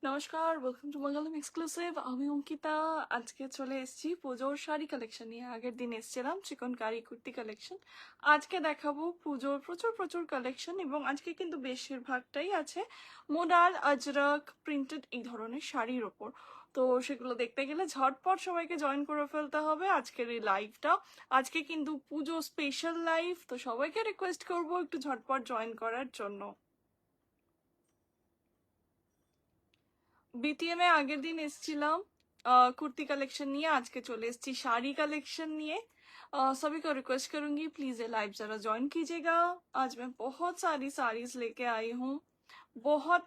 নমস্কার, welcome to বাংলাম exclusive. আমি অঙ্কিতা। আজকে চলে এসেছি পুজোর শাড়ি কালেকশন নিয়ে। আগের দিন এসেছিলাম চিকনকারি কুর্তি কালেকশন। আজকে দেখাবো পুজোর প্রচুর প্রচুর কালেকশন, এবং আজকে কিন্তু বেশিরভাগটাই আছে মোডাল, আজরক, প্রিন্টেড এই ধরনের শাড়ির ওপর। তো সেগুলো দেখতে গেলে ঝটপট সবাইকে জয়েন করে ফেলতে হবে আজকের এই লাইভটা। আজকে কিন্তু পুজো স্পেশাল লাইভ, তো সবাইকে রিকোয়েস্ট করবো একটু ঝটপট জয়েন করার জন্য। বিটিএম এ আগের দিন এসেছিলাম कुर्ती कलेक्शन নিয়ে, আজকে চলে এসেছি শাড়ি কালেक्शन নিয়ে। सभी को रिक्वेस्ट करूंगी प्लीज ये लाइव जरा ज्वाइन कीजिएगा। आज मैं बहुत सारी साड़ीज लेके आई हूँ, बहुत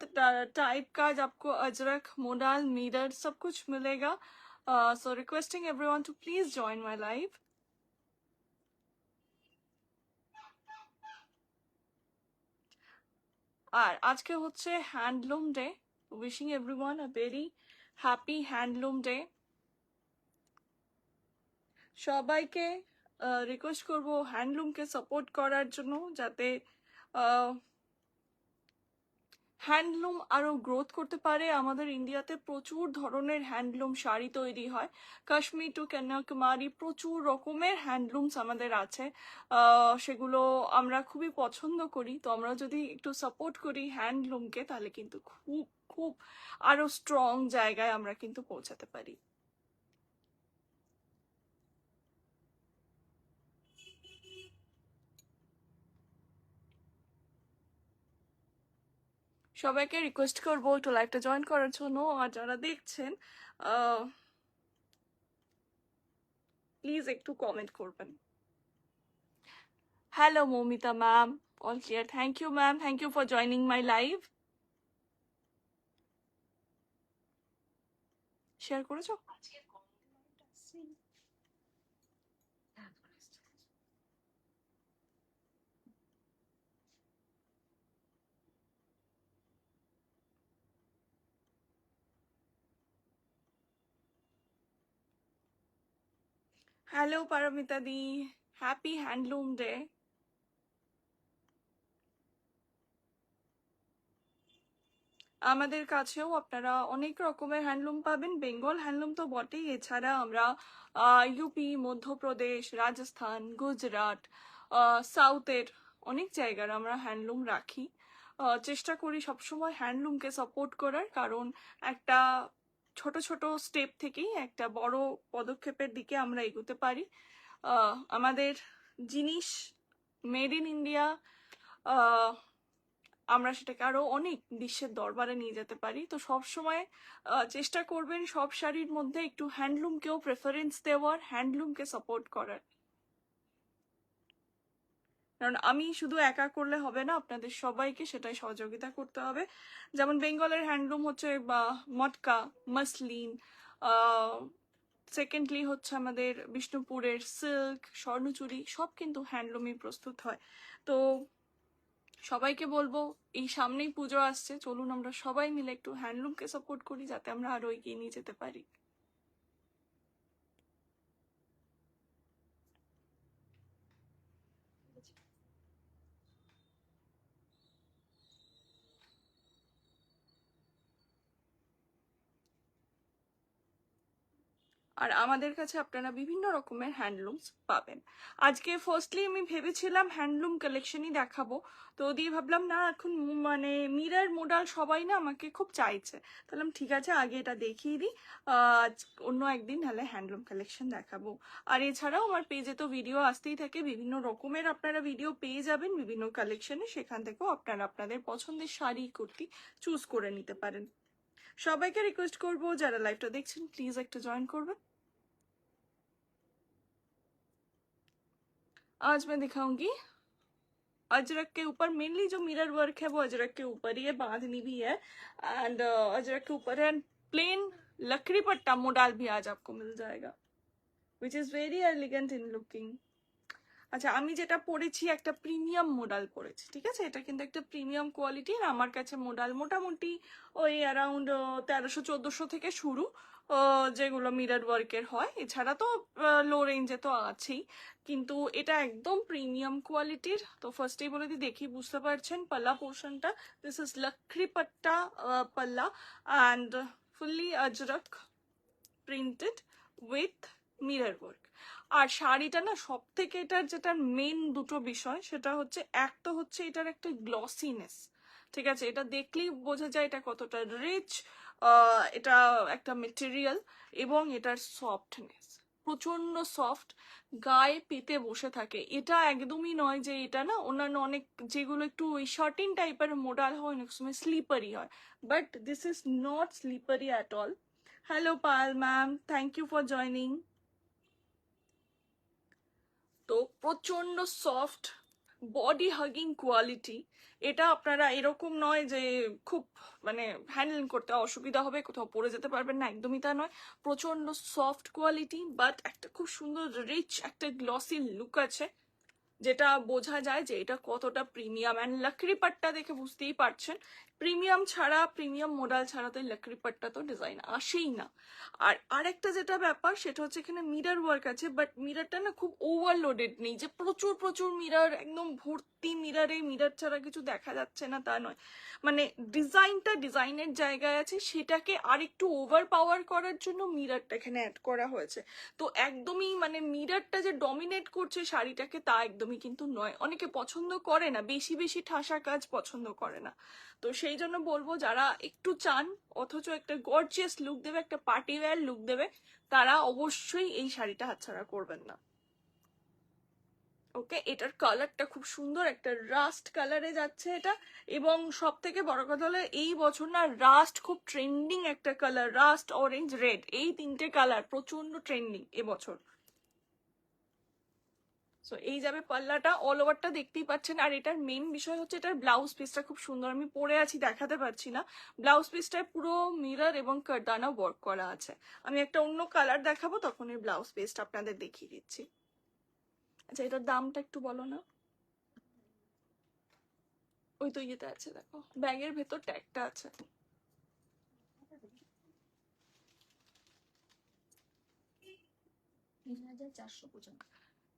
टाइप का, आपको अजरक, मोडाल, मीरर सब कुछ मिलेगा। So requesting everyone to please join my live. আর আজকে হচ্ছে handloom day. Wishing everyone a very happy handloom day. সবাইকে রিকোয়েস্ট করব হ্যান্ডলুমকে সাপোর্ট করার জন্য, যাতে হ্যান্ডলুম আরো গ্রোথ করতে পারে। আমাদের ইন্ডিয়াতে প্রচুর ধরনের হ্যান্ডলুম শাড়ি তৈরি হয়, কাশ্মীর টু কন্যাকুমারী প্রচুর রকমের হ্যান্ডলুমস আমাদের আছে। সেগুলো আমরা খুবই পছন্দ করি। তো আমরা যদি একটু সাপোর্ট করি হ্যান্ডলুমকে, তাহলে কিন্তু খুব খুব আরো স্ট্রং জায়গায় আমরা কিন্তু পৌঁছাতে পারি। সবাইকে রিকোয়েস্ট করবো একটু লাইভটা জয়েন করার জন্য। আর যারা দেখছেন প্লিজ একটু কমেন্ট করবেন। Hello Moumita ma'am, all clear. Thank you ma'am, thank you for joining my live. Share করেছো? Hello Paromita di, happy handloom day. আমাদের কাছেও আপনারা অনেক রকমের হ্যান্ডলুম পাবেন, বেঙ্গল হ্যান্ডলুম তো বটেই, এছাড়া আমরা ইউপি, মধ্যপ্রদেশ, রাজস্থান, গুজরাট, সাউথের অনেক জায়গার আমরা হ্যান্ডলুম রাখি। চেষ্টা করি সবসময় হ্যান্ডলুমকে সাপোর্ট করার, কারণ একটা ছোট ছোট স্টেপ থেকেই একটা বড় পদক্ষেপের দিকে আমরা এগোতে পারি। আমাদের জিনিস মেড ইন ইন্ডিয়া, আমরা সেটাকে আরো অনেক বিশ্বের দরবারে নিয়ে যেতে পারি। তো সব সময় চেষ্টা করবেন সব শাড়ির মধ্যে একটু হ্যান্ডলুমকেও প্রেফারেন্স দেওয়ার, হ্যান্ডলুমকে সাপোর্ট করার। কারণ আমি শুধু একা করলে হবে না, আপনাদের সবাইকে সেটাই সহযোগিতা করতে হবে। যেমন বেঙ্গলের হ্যান্ডলুম হচ্ছে বা মটকা, মসলিন, সেকেন্ডলি হচ্ছে আমাদের বিষ্ণুপুরের সিল্ক, স্বর্ণচুরি, সব কিন্তু হ্যান্ডলুমই প্রস্তুত হয়। তো সবাইকে বলবো এই সামনেই পুজো আসছে, চলুন আমরা সবাই মিলে একটু হ্যান্ডলুমকে সাপোর্ট করি, যাতে আমরা আরো এগিয়ে নিয়ে যেতে পারি। আর আমাদের কাছে আপনারা বিভিন্ন রকমের হ্যান্ডলুমস পাবেন। আজকে ফার্স্টলি আমি ভেবেছিলাম হ্যান্ডলুম কালেকশনই দেখাবো, তো দিয়ে ভাবলাম না, এখন মানে মিরর মোডাল সবাই না আমাকে খুব চাইছে, তাহলে ঠিক আছে আগে এটা দেখিয়ে দিই, অন্য একদিন হলে হ্যান্ডলুম কালেকশন দেখাবো। আর এছাড়াও আমার পেজে তো ভিডিও আসতেই থাকে, বিভিন্ন রকমের আপনারা ভিডিও পেয়ে যাবেন বিভিন্ন কালেকশনে, সেখান থেকেও আপনারা আপনাদের পছন্দের শাড়ি, কুর্তি চুজ করে নিতে পারেন। সবাইকে রিকোয়েস্ট করবো যারা লাইভটা দেখছেন প্লিজ একটু জয়েন করবেন। आज मैं दिखाऊंगी अजरक के ऊपर, मेनली जो मिरर वर्क है वो अजरक के ऊपर ही है, बांधनी भी है, एंड अजरक के ऊपर है। प्लेन लकड़ी पट्टा मोडाल भी आज आपको मिल जाएगा, which is very elegant in looking. আচ্ছা, আমি যেটা পরেছি একটা প্রিমিয়াম মোডাল পরেছি, ঠিক আছে, এটা কিন্তু একটা প্রিমিয়াম কোয়ালিটির। আমার কাছে মোডাল মোটামুটি ওই অ্যারাউন্ড 1300-1400 থেকে শুরু, যেগুলো মিরর ওয়ার্কের হয়, এছাড়া তো লো রেঞ্জে তো আছেই, কিন্তু এটা একদম প্রিমিয়াম কোয়ালিটির। তো ফার্স্টেই বলে দিই, দেখি বুঝতে পারছেন পাল্লা পোর্শনটা, দিস ইজ লকড়ি পাট্টা পাল্লা and fully ajrakh printed with mirror work. আর শাড়িটা না সব থেকে এটার যেটা মেন দুটো বিষয়, সেটা হচ্ছে এক তো হচ্ছে এটার একটা গ্লসিনেস, ঠিক আছে, এটা দেখলেই বোঝা যায় এটা কতটা রিচ, এটা একটা মেটেরিয়াল, এবং এটার সফটনেস প্রচন্ড সফট, গায়ে পেতে বসে থাকে। এটা একদমই নয় যে এটা না অন্যান্য অনেক যেগুলো একটু ওই শার্টিন টাইপের মোডাল হয় অনেক সময় স্লিপারি হয়, but this is not slippery at all. Hello Pal ma'am, thank you for joining. তো প্রচন্ড সফট, বডি হাগিং কোয়ালিটি। এটা আপনারা এরকম নয় যে খুব মানে হ্যান্ডেল করতে অসুবিধা হবে, কোথাও পরে যেতে পারবেন না, একদমই তা নয়। প্রচন্ড সফট কোয়ালিটি, বাট একটা খুব সুন্দর রিচ একটা গ্লসি লুক আছে, যেটা বোঝা যায় যে এটা কতটা প্রিমিয়াম। অ্যান্ড লাকড়ি পাট্টা দেখে বুঝতেই পারছেন, প্রিমিয়াম ছাড়া, প্রিমিয়াম মডেল ছাড়া তো লাকড়ি পাট্টা তো ডিজাইন আসেই না। আর আরেকটা যেটা ব্যাপার সেটা হচ্ছে এখানে মিরর ওয়ার্ক আছে, বাট মিররটা না খুব ওভারলোডেড নেই, যে প্রচুর প্রচুর মিরর একদম ভর্তি মিররে, মিরর ছাড়া কিছু দেখা যাচ্ছে না তা নয়, মানে ডিজাইনটা ডিজাইনের জায়গায় আছে, সেটাকে আরেকটু ওভার পাওয়ার করার জন্য মিররটা এখানে অ্যাড করা হয়েছে। তো একদমই মানে মিররটা যে ডমিনেট করছে শাড়িটাকে তা একদমই কিন্তু নয়। অনেকে পছন্দ করে না, বেশি বেশি ঠাসা কাজ পছন্দ করে না, তো সেই জন্য বলবো যারা একটু চান অথচ একটা গর্জিয়াস লুক দেবে, একটা পার্টি ওয়্যার লুক দেবে, তারা অবশ্যই এই শাড়িটা হাতছাড়া করবেন না। ওকে, এটার কালারটা খুব সুন্দর, একটা রাস্ট কালারে যাচ্ছে এটা, এবং সব থেকে বড় কথা হলো এই বছর না রাস্ট খুব ট্রেন্ডিং একটা কালার, রাস্ট অরেঞ্জ রেড, এই তিনটে কালার প্রচন্ড ট্রেন্ডিং এবছর। সো এই যাবে পাল্লাটা, অল ওভারটা দেখতেই পাচ্ছেন। আর এটার মেন বিষয় হচ্ছে এটার ব্লাউজ পিসটা খুব সুন্দর, আমি পরে আছি দেখাতে পারছি না, ব্লাউজ পিসটায় পুরো মিরর এবং কারদানা ওয়ার্ক করা আছে। আমি একটা অন্য কালার দেখাবো, তখন এই ব্লাউজ পিসটা আপনাদের দেখিয়ে দিচ্ছি। আচ্ছা, এটার দামটা একটু বলো না। ওই তো ইয়েতে আছে, দেখো ব্যাগের ভেতর ট্যাগটা আছে।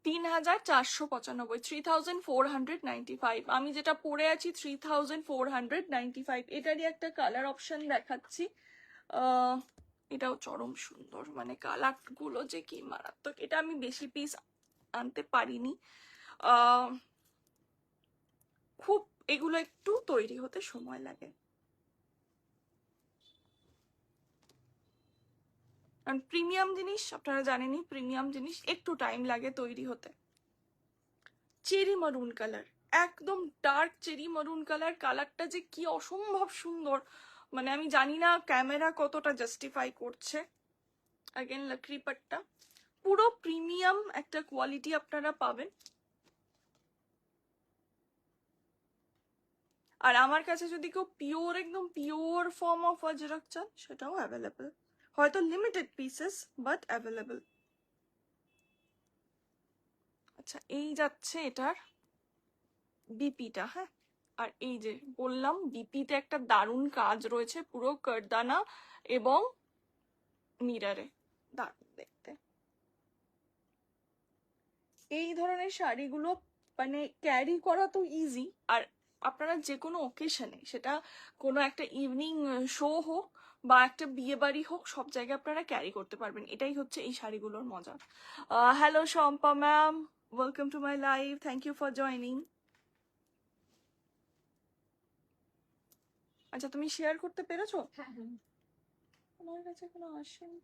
3,495, 3,495। আমি যেটা পরে আছি 3,495। এটারই একটা কালার অপশন দেখাচ্ছি, এটাও চরম সুন্দর, মানে কালার গুলো যে কি মারাত্মক। এটা আমি বেশি পিস আনতে পারিনি, খুব এগুলো একটু তৈরি হতে সময় লাগে, কারণ প্রিমিয়াম জিনিস আপনারা জানেনই, প্রিমিয়াম জিনিস একটু টাইম লাগে তৈরি হতে। চেরি মারুন কালার, একদম ডার্ক চেরি মারুন কালার, কালারটা যে কি অসম্ভব সুন্দর, মানে আমি জানি না ক্যামেরা কতটা জাস্টিফাই করছে। अगेन लकड़ी पट्टा, পুরো প্রিমিয়াম একটা কোয়ালিটি আপনারা পাবেন। আর আমার কাছে যদি কেউ পিওর একদম পিওর ফর্ম অফ অজরক চান সেটাও অ্যাভেলেবল, হয়তো লিমিটেড পিসেস বাট অ্যাভেলেবল। আচ্ছা, এই যাচ্ছে এটার বিপিটা, হ্যাঁ, আর এই যে বললাম বিপিতে একটা দারুণ কাজ রয়েছে, পুরো কারদানা এবং মিরারে, দারুণ দেখতে। এই ধরনের শাড়িগুলো মানে ক্যারি করা তো ইজি, আর আপনারা যে কোনো ওকেশনে, সেটা কোনো একটা ইভিনিং শো হোক বা একটা বিয়ে বাড়ি হোক, সব জায়গায় আপনারা ক্যারি করতে পারবেন, এটাই হচ্ছে এই শাড়িগুলোর মজা। Hello Shampa ma'am, welcome to my live, thank you for joining. আচ্ছা, তুমি শেয়ার করতে পেরেছো? হ্যাঁ হ্যাঁ, আমার কাছে কোনো আসেনি।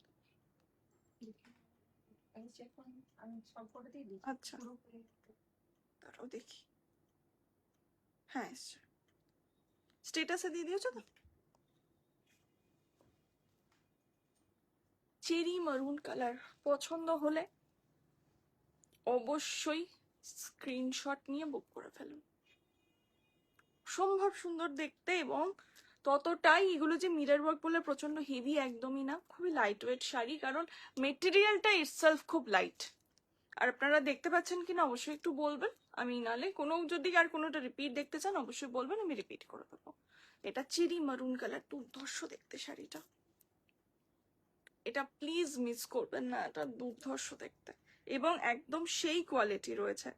আমি চেক করে আমি সব করে দিয়ে দিই আচ্ছা, পুরোপুরি। তারাও দেখি, হ্যাঁ এসছে, স্টেটাসে দিয়ে দিয়েছো তো? চেরি মারুন কালার পছন্দ হলে অবশ্যই স্ক্রিনশট নিয়ে বুক করে ফেলুন, সম্ভব সুন্দর দেখতে, এবং ততটাই এগুলো যে মিরর ওয়ার্ক বলে প্রচন্ড হেভি একদমই না, খুবই লাইট ওয়েট শাড়ি, কারণ মেটেরিয়ালটা ইটসেলফ খুব লাইট। আর আপনারা দেখতে পাচ্ছেন কিনা অবশ্যই একটু বলবেন, আমি নালে কোনো যদি আর কোনোটা রিপিট দেখতে চান অবশ্যই বলবেন, আমি রিপিট করে দেবো। এটা চেরি মারুন কালার, দুর্ধর্ষ দেখতে শাড়িটা। এটা প্লিজ মিস করবেন না, এটা দুর্ধর্ষ দেখতে এবং একদম সেই কোয়ালিটি রয়েছে।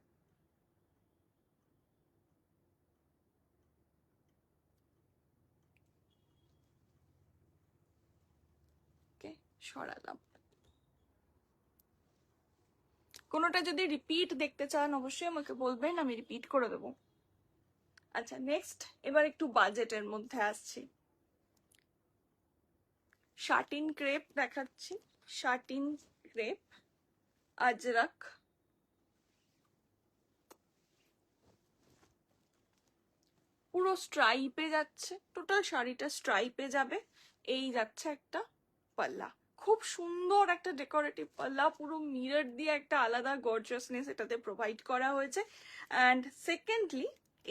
ওকে, সরালাম। কোনোটা যদি রিপিট দেখতে চান অবশ্যই আমাকে বলবেন, আমি রিপিট করে দেবো। আচ্ছা নেক্সট, এবার একটু বাজেটের মধ্যে আসছি। শাটিন ক্রেপ দেখাচ্ছি, শাটিন ক্রেপ আজরাক, পুরো স্ট্রাইপে যাচ্ছে, টোটাল শাড়িটা স্ট্রাইপে যাবে। এই যাচ্ছে একটা পাল্লা, খুব সুন্দর একটা ডেকোরেটিভ পাল্লা, পুরো মিরর দিয়ে একটা আলাদা গর্জিয়াসনেস এটাতে প্রোভাইড করা হয়েছে। অ্যান্ড সেকেন্ডলি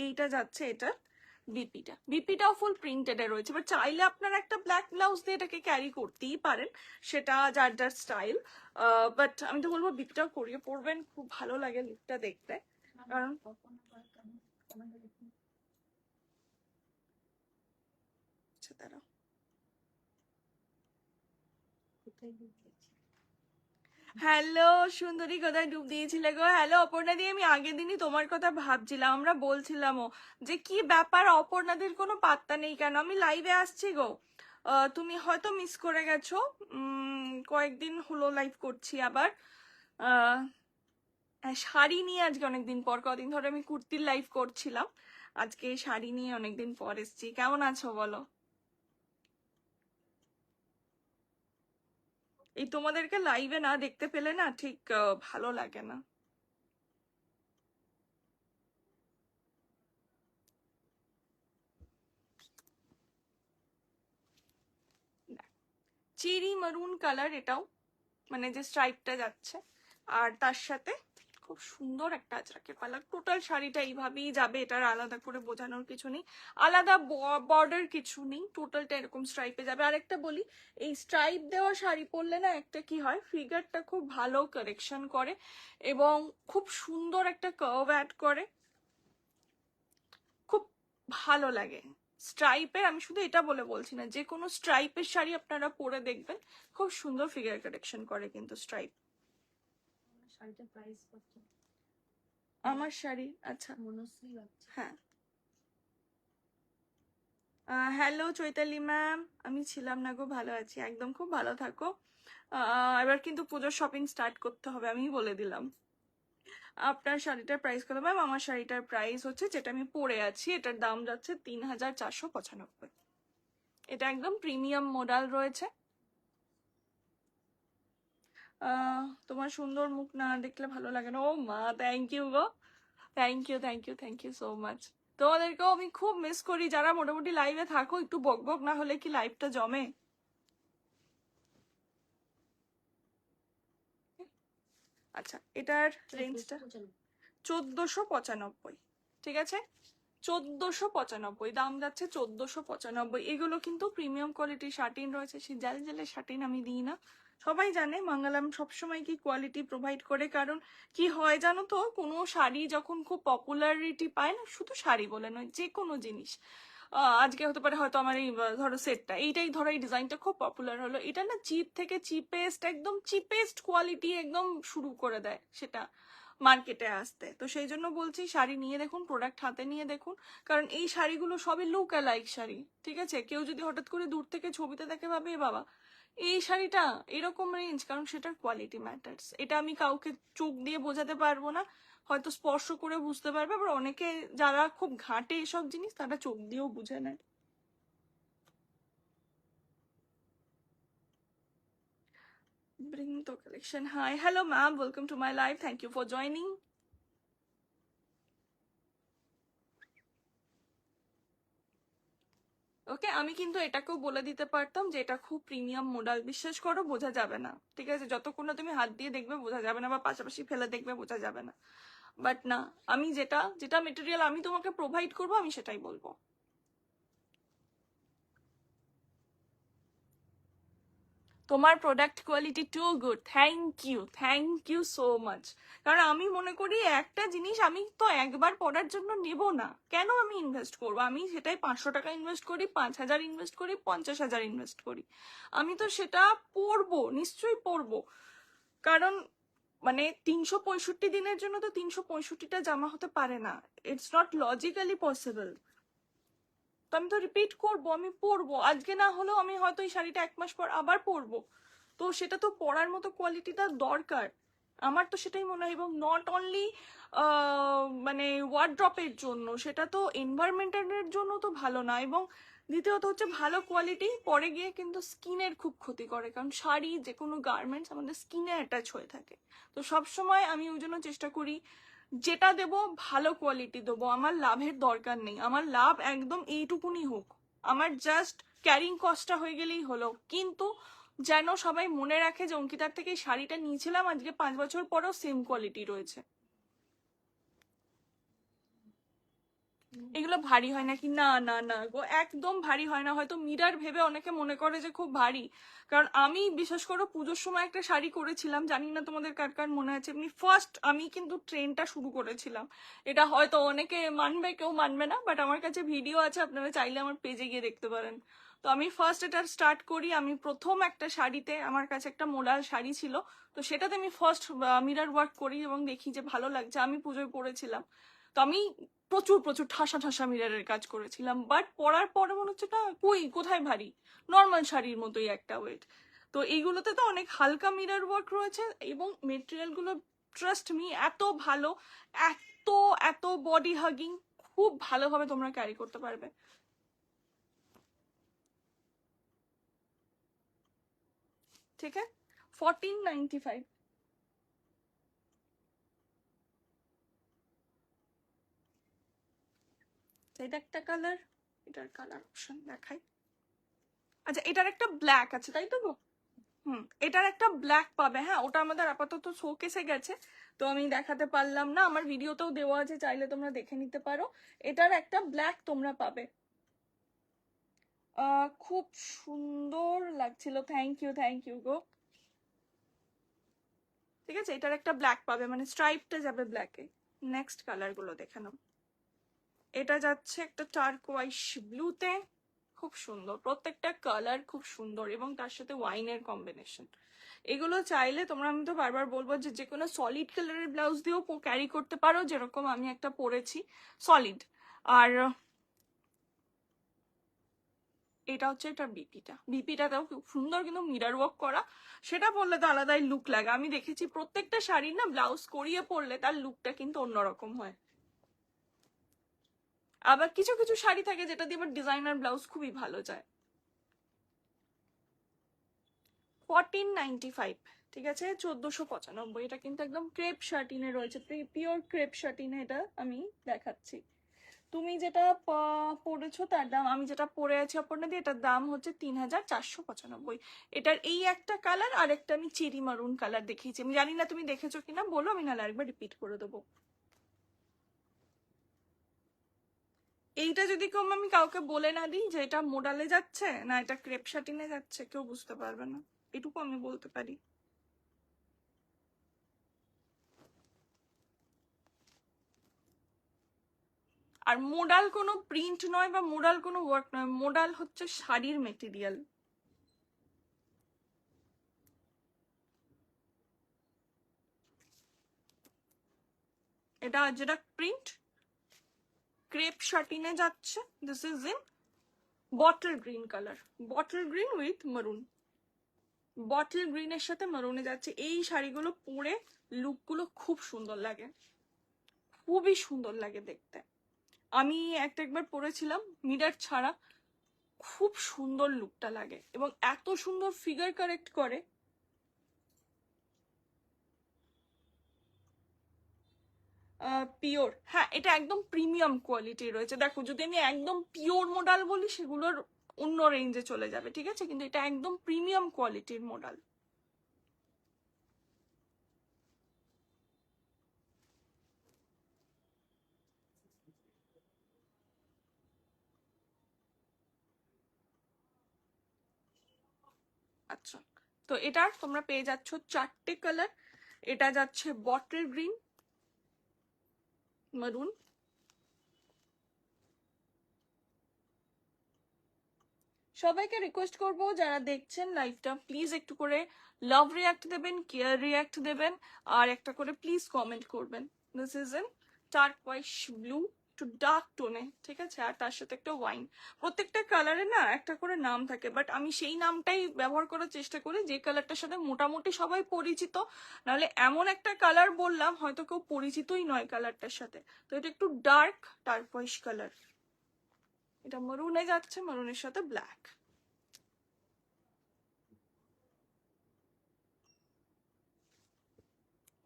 এইটা যাচ্ছে এটা বিপিটাও ফুল প্রিন্টেড এ রয়েছে, বাট চাইলে আপনারা একটা ব্ল্যাক ব্লাউজ দিয়ে এটাকে ক্যারি করতেই পারেন, সেটা যার যার স্টাইল। বাট আমি তো বলবো বিপিটাও করিয়ে পরবেন, খুব ভালো লাগে লুকটা দেখতে। কারণ আচ্ছা দাঁড়াও, হ্যালো সুন্দরী, কোথায় ডুব দিয়েছিলে গো? হ্যালো অপর্ণা দি, আমি আগের দিনই তোমার কথা ভাবছিলাম, আমরা বলছিলামও যে কি ব্যাপার অপর্ণাদের কোনো পাত্তা নেই কেন। আমি লাইভে আসছি গো, তুমি হয়তো মিস করে গেছো, কয়েকদিন হলো লাইভ করছি আবার। শাড়ি নিয়ে আজকে অনেকদিন পর, কদিন ধরে আমি কুর্তির লাইভ করছিলাম, আজকে শাড়ি নিয়ে অনেকদিন পর এসছি। কেমন আছো বলো? এই তোমাদেরকে লাইভে না দেখতে পেলে না ঠিক ভালো লাগে না। চেরি মারুন কালার এটাও, মানে যে স্ট্রাইপটা যাচ্ছে, আর তার সাথে খুব সুন্দর একটা আজরাকের পাল্লা। টোটাল শাড়িটা এইভাবেই যাবে, এটার আলাদা করে বোঝানোর কিছু নেই, আলাদা বর্ডার কিছু নেই, টোটালটা এরকম স্ট্রাইপে যাবে। আরেকটা বলি, এই স্ট্রাইপ দেওয়া শাড়ি পরলে না একটা কি হয়, ফিগারটা খুব ভালো কারেকশন করে এবং খুব সুন্দর একটা কার্ভ অ্যাড করে, খুব ভালো লাগে। স্ট্রাইপের, আমি শুধু এটা বলে বলছি না, যে কোনো স্ট্রাইপের শাড়ি আপনারা পরে দেখবেন, খুব সুন্দর ফিগার কারেকশন করে কিন্তু স্ট্রাইপ। শাড়িটার প্রাইস কত? আমার শাড়ি, আচ্ছা মনশ্রী লাগছে। হ্যাঁ, হ্যালো চৈতালি ম্যাম, আমি ছিলাম না গো, ভালো আছি একদম, খুব ভালো থাকো। এবার কিন্তু পুজোর শপিং স্টার্ট করতে হবে, আমি বলে দিলাম। আপনার শাড়িটার প্রাইস কত ম্যাম? আমার শাড়িটার প্রাইস হচ্ছে, যেটা আমি পরে আছি এটার দাম যাচ্ছে 3495। এটা একদম প্রিমিয়াম মডেল রয়েছে। তোমার সুন্দর মুখ না দেখলে ভালো লাগে না। ও মা, থ্যাংক ইউ গো, thank you thank you thank you so much. তোমাদেরকেও আমি খুব মিস করি, যারা মোটামুটি লাইভে থাকো, একটু বক বক না হলে কি লাইভটা জমে? আচ্ছা, এটার রেঞ্জটা 1495, ঠিক আছে? 1495 দাম যাচ্ছে, 1495। এগুলো কিন্তু প্রিমিয়াম কোয়ালিটি শার্টিন রয়েছে, সেই জাল জালে শার্টিন আমি দিই না, সবাই জানে মাঙ্গালাম সবসময় কি কোয়ালিটি প্রোভাইড করে। কারণ কি হয় জানো তো, কোনো শাড়ি যখন খুব পপুলারিটি পায় না, শুধু শাড়ি বলে নয়, যে কোনো জিনিস, আজকে হতে পারে হয়তো আমার এই ধরো সেটটা, এইটাই ধরো এই ডিজাইনটা খুব পপুলার হলো, এটা না চিপ থেকে চিপেস্ট, একদম চিপেস্ট কোয়ালিটি একদম শুরু করে দেয় সেটা মার্কেটে আসতে। তো সেই জন্য বলছি, শাড়ি নিয়ে দেখুন, প্রোডাক্ট হাতে নিয়ে দেখুন, কারণ এই শাড়িগুলো সবই লুক অ্যালাইক শাড়ি, ঠিক আছে? কেউ যদি হঠাৎ করে দূর থেকে ছবিতে দেখে ভাবে এ বাবা এই শাড়িটা এরকম রেঞ্জ, কারণ সেটার কোয়ালিটি ম্যাটার্স। এটা আমি কাউকে চোখ দিয়ে বোঝাতে পারবো না, হয়তো স্পর্শ করে বুঝতে পারবে, আবার অনেকে যারা খুব ঘাটে এসব জিনিস তারা চোখ দিয়েও বুঝে নেয়। Bring the collection. Hi, hello ma'am, welcome to my live, thank you for joining. ওকে, আমি কিন্তু এটাকেও বলে দিতে পারতাম যে এটা খুব প্রিমিয়াম মডেল, বিশ্বাস করো বোঝা যাবে না, ঠিক আছে? যতক্ষণ না তুমি হাত দিয়ে দেখবে বোঝা যাবে না, বা পাশাপাশি ফেলে দেখবে বোঝা যাবে না। বাট না, আমি যেটা যেটা মেটেরিয়াল আমি তোমাকে প্রোভাইড করবো, আমি সেটাই বলবো। তোমার product quality too good, thank you so much. কারণ আমি মনে করি একটা জিনিস আমি তো একবার পড়ার জন্য নেব না, কেন আমি ইনভেস্ট করবো? আমি সেটাই 500 টাকা ইনভেস্ট করি, 5,000 ইনভেস্ট করি, 50,000 ইনভেস্ট করি, আমি তো সেটা পড়বো, নিশ্চয়ই পড়বো। কারণ মানে 365 দিনের জন্য তো 365টা জামা হতে পারে না, ইটস নট লজিক্যালি পসিবল। তো আমি তো রিপিট করবো, আমি পরবো, আজকে না হলেও আমি হয়তো এই শাড়িটা 1 মাস পর আবার পরবো। তো সেটা তো পরার মতো কোয়ালিটিটা দরকার, আমার তো সেটাই মনে হয়। এবং নট অনলি মানে ওয়ার্ড্রপের জন্য, সেটা তো এনভায়রনমেন্টের জন্য তো ভালো না। এবং দ্বিতীয়ত হচ্ছে ভালো কোয়ালিটি পরে গিয়ে কিন্তু স্কিনের খুব ক্ষতি করে, কারণ শাড়ি যে কোনো গার্মেন্টস আমাদের স্কিনে অ্যাটাচ হয়ে থাকে। তো সবসময় আমি ওই জন্য চেষ্টা করি যেটা দেব ভালো কোয়ালিটি দেবো, আমার লাভের দরকার নেই, আমার লাভ একদম এইটুকুনি হোক, আমার জাস্ট ক্যারিং কস্টটা হয়ে গেলেই হলো। কিন্তু যেন সবাই মনে রাখে যে অঙ্কিতার থেকে এই শাড়িটা নিয়েছিলাম, আজকে 5 বছর পরেও সেম কোয়ালিটি রয়েছে। এগুলো ভারী হয় নাকি? না না না গো, একদম ভারী হয় না। হয়তো মিরার ভেবে অনেকে মনে করে যে খুব ভারী, কারণ আমি বিশেষ করে পুজোর সময় একটা শাড়ি করেছিলাম, জানি না তোমাদের কার কার মনে আছে। আমি কিন্তু ট্রেনটা শুরু করেছিলাম, এটা হয়তো অনেকে মানবে কেউ মানবে না, বাট আমার কাছে ভিডিও আছে, আপনারা চাইলে আমার পেজে গিয়ে দেখতে পারেন। তো আমি ফার্স্ট এটা স্টার্ট করি, আমি প্রথম একটা শাড়িতে, আমার কাছে একটা মোডাল শাড়ি ছিল, তো সেটাতে আমি ফার্স্ট মিরার ওয়ার্ক করি এবং দেখি যে ভালো লাগছে, আমি পুজোয় পরেছিলাম। তো আমি প্রচুর প্রচুর ঠাসা ঠাসা মিররের কাজ করেছিলাম, বাট পরার পরে মনে হচ্ছে না, কোথায় ভারী, নর্মাল শাড়ির মতোই একটা ওয়েট। তো এইগুলোতে তো অনেক হালকা মিরর ওয়ার্ক রয়েছে, এবং মেটেরিয়াল গুলো ট্রাস্ট মি এত ভালো, এত এত বডি হাগিং, খুব ভালোভাবে তোমরা ক্যারি করতে পারবে। ঠিক আছে, 1495। এটা একটা কালার, এটার কালার অপশন দেখাই। আচ্ছা, এটার একটা ব্ল্যাক আছে তাই তো গো? এটার একটা ব্ল্যাক পাবে, হ্যাঁ ওটা আমাদের আপাতত শোকেসে গেছে, তো আমি দেখাতে পারলাম না, আমার ভিডিওতেও দেওয়া আছে, চাইলে তোমরা দেখে নিতে পারো। এটার একটা ব্ল্যাক তোমরা পাবে, খুব সুন্দর লাগছিল, থ্যাংক ইউ গো। ঠিক আছে, এটার একটা ব্ল্যাক পাবে, মানে স্ট্রাইপটা যাবে ব্ল্যাকে। নেক্সট কালার গুলো দেখে নাও। এটা যাচ্ছে একটা টার্কোয়াইশ ব্লুতে, খুব সুন্দর, প্রত্যেকটা কালার খুব সুন্দর, এবং তার সাথে ওয়াইনের কম্বিনেশন। এগুলো চাইলে তোমরা, আমি তো বারবার বলবো যে যে কোনো সলিড কালারের ব্লাউজ দিয়েও ক্যারি করতে পারো, যেরকম আমি একটা পরেছি সলিড। আর এটা হচ্ছে এটার বিপিটাতেও খুব সুন্দর, কিন্তু মিরার ওয়ার্ক করা, সেটা পরলে তো আলাদাই লুক লাগে। আমি দেখেছি প্রত্যেকটা শাড়ির না ব্লাউজ করিয়ে পরলে তার লুকটা কিন্তু অন্যরকম হয়। আবার কিছু কিছু শাড়ি থাকে যেটা দিয়ে আবার ডিজাইনার ব্লাউজ খুবই ভালো যায়। 1495, ঠিক আছে, 1495। এটা কিন্তু একদম ক্রেপ শার্টিনে রয়েছে, পিওর ক্রেপ শার্টিনে এটা আমি দেখাচ্ছি। তুমি যেটা পরেছো তার দাম, আমি যেটা পরে আছি অপর্ণা দিয়ে, এটার দাম হচ্ছে 3495। এটার এই একটা কালার, আর একটা আমি চেরি মারুন কালার দেখিয়েছি, আমি জানি না তুমি দেখেছো কিনা, বলো, আমি নাহলে আরেকবার রিপিট করে দেবো। এইটা যদি কেউ, আমি কাউকে বলে না দিই যে এটা মোডালে যাচ্ছে না এটা ক্রেপ শার্টিনে যাচ্ছে, কেউ বুঝতে পারবে না, এটুকু আমি বলতে পারি। আর মোডাল কোনো প্রিন্ট নয় বা মোডাল কোনো ওয়ার্ক নয়, মোডাল হচ্ছে শাড়ির মেটেরিয়াল। এটা যেটা প্রিন্ট ক্রেপ শার্টিনে যাচ্ছে, this is in bottle green colour, bottle green with মারুন, বটল গ্রিনের সাথে মারুনে যাচ্ছে। এই শাড়িগুলো পরে লুকগুলো খুব সুন্দর লাগে, খুবই সুন্দর লাগে দেখতে। আমি একবার পরেছিলাম মিরার ছাড়া, খুব সুন্দর লুকটা লাগে, এবং এত সুন্দর ফিগার কারেক্ট করে। পিওর, হ্যাঁ এটা একদম প্রিমিয়াম কোয়ালিটি রয়েছে। দেখো যদি আমি একদম পিওর মডেল বলি সেগুলোর অন্য রেঞ্জে চলে যাবে, ঠিক আছে, কিন্তু এটা একদম প্রিমিয়াম কোয়ালিটির মডেল। আচ্ছা, তো এটার তোমরা পেয়ে যাচ্ছ 4টে কালার। এটা যাচ্ছে বটল গ্রিন, মারুন, সবাইকে রিকোয়েস্ট করব যারা দেখছেন লাইভটা প্লিজ একটু করে লাভ রিয়াক্ট দেবেন, কেয়ার রিয়াক্ট দেবেন, আর একটা করে প্লিজ কমেন্ট করবেন। দিস ইজ এন টার্কোয়াইশ ব্লু, একটু ডার্ক টোনে, ঠিক আছে, আর তার সাথে একটা ওয়াইন। প্রত্যেকটা কালারে না একটা করে নাম থাকে, বাট আমি সেই নামটাই ব্যবহার করার চেষ্টা করি যে কালারটার সাথে মোটামুটি সবাই পরিচিত। নাহলে এমন একটা কালার বললাম হয়তো কেউ পরিচিতই নয় কালারটার সাথে। তো এটা একটু ডার্ক টার্কোয়াইশ কালার, এটা মারুনে যাচ্ছে, মারুনের সাথে ব্ল্যাক।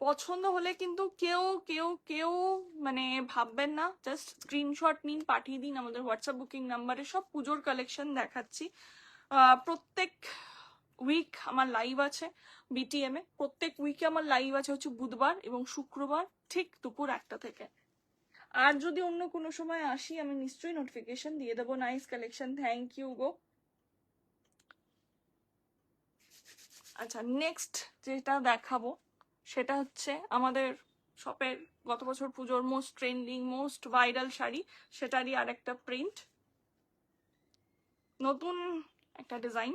পছন্দ হলে কিন্তু কেউ কেউ কেউ মানে ভাববেন না, জাস্ট স্ক্রিনশট নিন, পাঠিয়ে দিন আমাদের হোয়াটসঅ্যাপ বুকিং নাম্বারে। সব পুজোর কালেকশন দেখাচ্ছি। প্রত্যেক উইক আমার লাইভ আছে বিটিএম এ, প্রত্যেক উইকে আমার লাইভ আছে হচ্ছে বুধবার এবং শুক্রবার ঠিক দুপুর 1টা থেকে। আর যদি অন্য কোনো সময় আসি আমি নিশ্চয়ই নোটিফিকেশন দিয়ে দেবো। নাইস কালেকশন, থ্যাংক ইউ গো। আচ্ছা, নেক্সট যেটা দেখাবো সেটা হচ্ছে আমাদের শপের গত বছর পুজোর most trending most viral sari, সেটারই আর একটা প্রিন্ট, নতুন একটা ডিজাইন।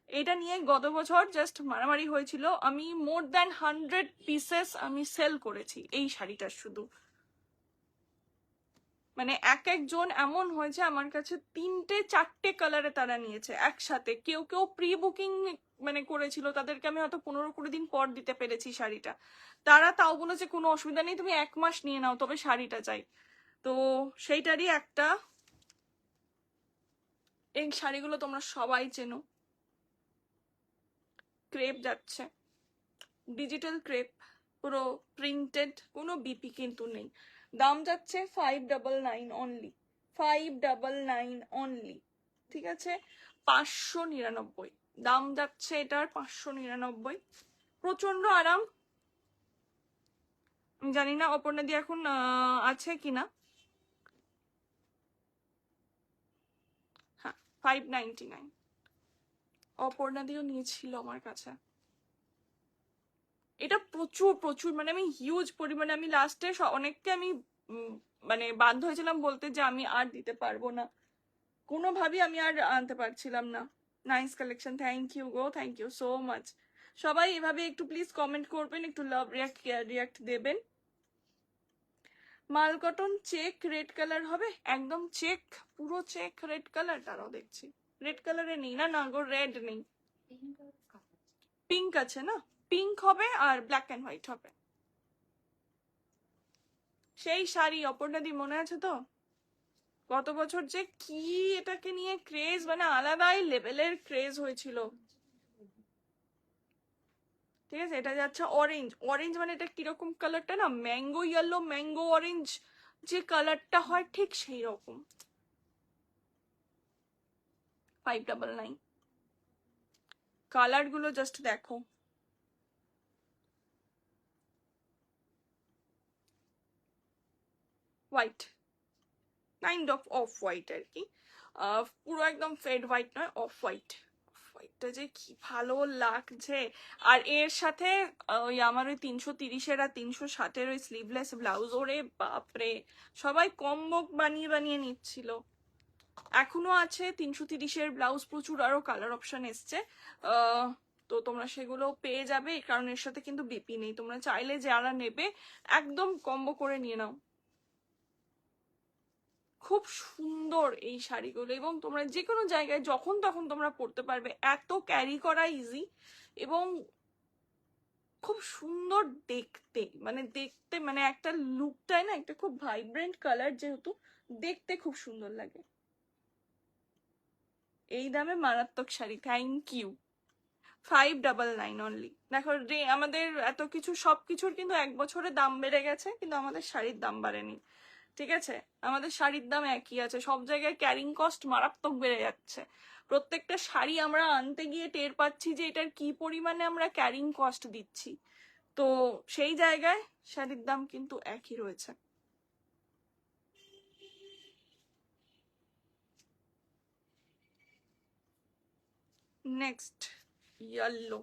এটা নিয়ে গত বছর জাস্ট মারামারি হয়েছিল, আমি মোর দ্যান 100 পিসেস আমি সেল করেছি এই শাড়িটার শুধু। মানে এক একজন এমন হয়েছে আমার কাছে 3টে 4টে কালারে তারা নিয়েছে একসাথে। কেউ কেউ প্রি বুকিং মানে করেছিল, তাদেরকে আমি হয়তো 15-20 দিন পর দিতে পেরেছি শাড়িটা। তারা তাও বলেছে কোনো অসুবিধা নেই, তুমি 1 মাস নিয়ে নাও, তবে শাড়িটা চাই। তো সেইটারই একটা, এই শাড়িগুলো তোমরা সবাই চেনো, ক্রেপ যাচ্ছে, ডিজিটাল ক্রেপ, পুরো প্রিন্টেড, কোনো বিপি কিন্তু নেই। দাম যাচ্ছে 599 অনলি, 599 অনলি, ঠিক আছে, 599 দাম যাচ্ছে এটার, 599। প্রচন্ড আরাম। আমি জানি না অপর্ণা দি এখন আছে কিনা। হ্যাঁ, 599, অপর্ণা দিও নিয়েছিল আমার কাছে। এটা প্রচুর প্রচুর মানে আমি হিউজ পরিমাণে, আমি লাস্টে অনেককে আমি মানে বাধ্য হয়েছিলাম বলতে যে আমি আর দিতে পারবো না, কোনোভাবেই আমি আর আনতে পারছিলাম না। নাইস কালেকশন, থ্যাংক ইউ গো, থ্যাংক ইউ সো মাচ। সবাই এভাবে একটু প্লিজ কমেন্ট করবেন, একটু লাভ রিয়াক্ট কেয়ার রিয়াক্ট দেবেন। মাল কটন চেক রেড কালার হবে, একদম চেক, পুরো চেক রেড কালার। তারাও দেখছি রেড কালারে নেই, না না গো, রেড নেই, পিঙ্ক আছে না, পিঙ্ক হবে আর ব্ল্যাক অ্যান্ড হোয়াইট হবে। সেই শাড়ি অপর্ণাদি মনে আছে তো, গত বছর যে কি এটাকে নিয়ে ক্রেজ, মানে আলাদাই লেভেলের ক্রেজ হয়েছিল। ঠিক আছে, এটা যাচ্ছে অরেঞ্জ, অরেঞ্জ মানে এটা কিরকম কালারটা না, ম্যাঙ্গো ইয়েলো ম্যাঙ্গো অরেঞ্জ যে কালারটা হয় ঠিক সেই রকম। 599 কালার গুলো জাস্ট দেখো, white, kind of off white আর কি, পুরো একদম ফেড হোয়াইট নয়, অফ হোয়াইট। হোয়াইটটা যে কি ভালো লাগছে। আর এর সাথে ওই আমার ওই 330-এর আর 360-এর ওই স্লিভলেস ব্লাউজ, ওরে বাপরে, সবাই কম্বো বানিয়ে বানিয়ে নিচ্ছিল। এখনো আছে 330-এর ব্লাউজ, প্রচুর আরো কালার অপশন এসছে। তো তোমরা সেগুলো পেয়ে যাবে, কারণ এর সাথে কিন্তু বিপি নেই। তোমরা চাইলে যারা নেবে একদম কম্বো করে নিয়ে নাও। খুব সুন্দর এই শাড়িগুলো, এবং তোমরা যে কোনো জায়গায় যখন তখন তোমরা পরতে পারবে, এত ক্যারি করা ইজি, এবং খুব সুন্দর দেখতে, মানে দেখতে মানে একটা লুকটাই না, একটা খুব ভাইব্রেন্ট কালার যেহেতু, দেখতে খুব সুন্দর লাগে। এই দামে মারাত্মক শাড়ি, থ্যাংক ইউ। 599 অনলি। দেখো রে, আমাদের এত কিছু সবকিছুর কিন্তু 1 বছরে দাম বেড়ে গেছে, কিন্তু আমাদের শাড়ির দাম বাড়েনি, ঠিক আছে, আমাদের শাড়ির দাম একই আছে। সব জায়গায় ক্যারিং কস্ট মারাত্মক বেড়ে যাচ্ছে, প্রত্যেকটা শাড়ি আমরা আনতে গিয়ে টের পাচ্ছি যে এটার কি পরিমাণে আমরা ক্যারিং কস্ট দিচ্ছি। তো সেই জায়গায় শাড়ির দাম কিন্তু একই রয়েছে। নেক্সট ইয়েলো,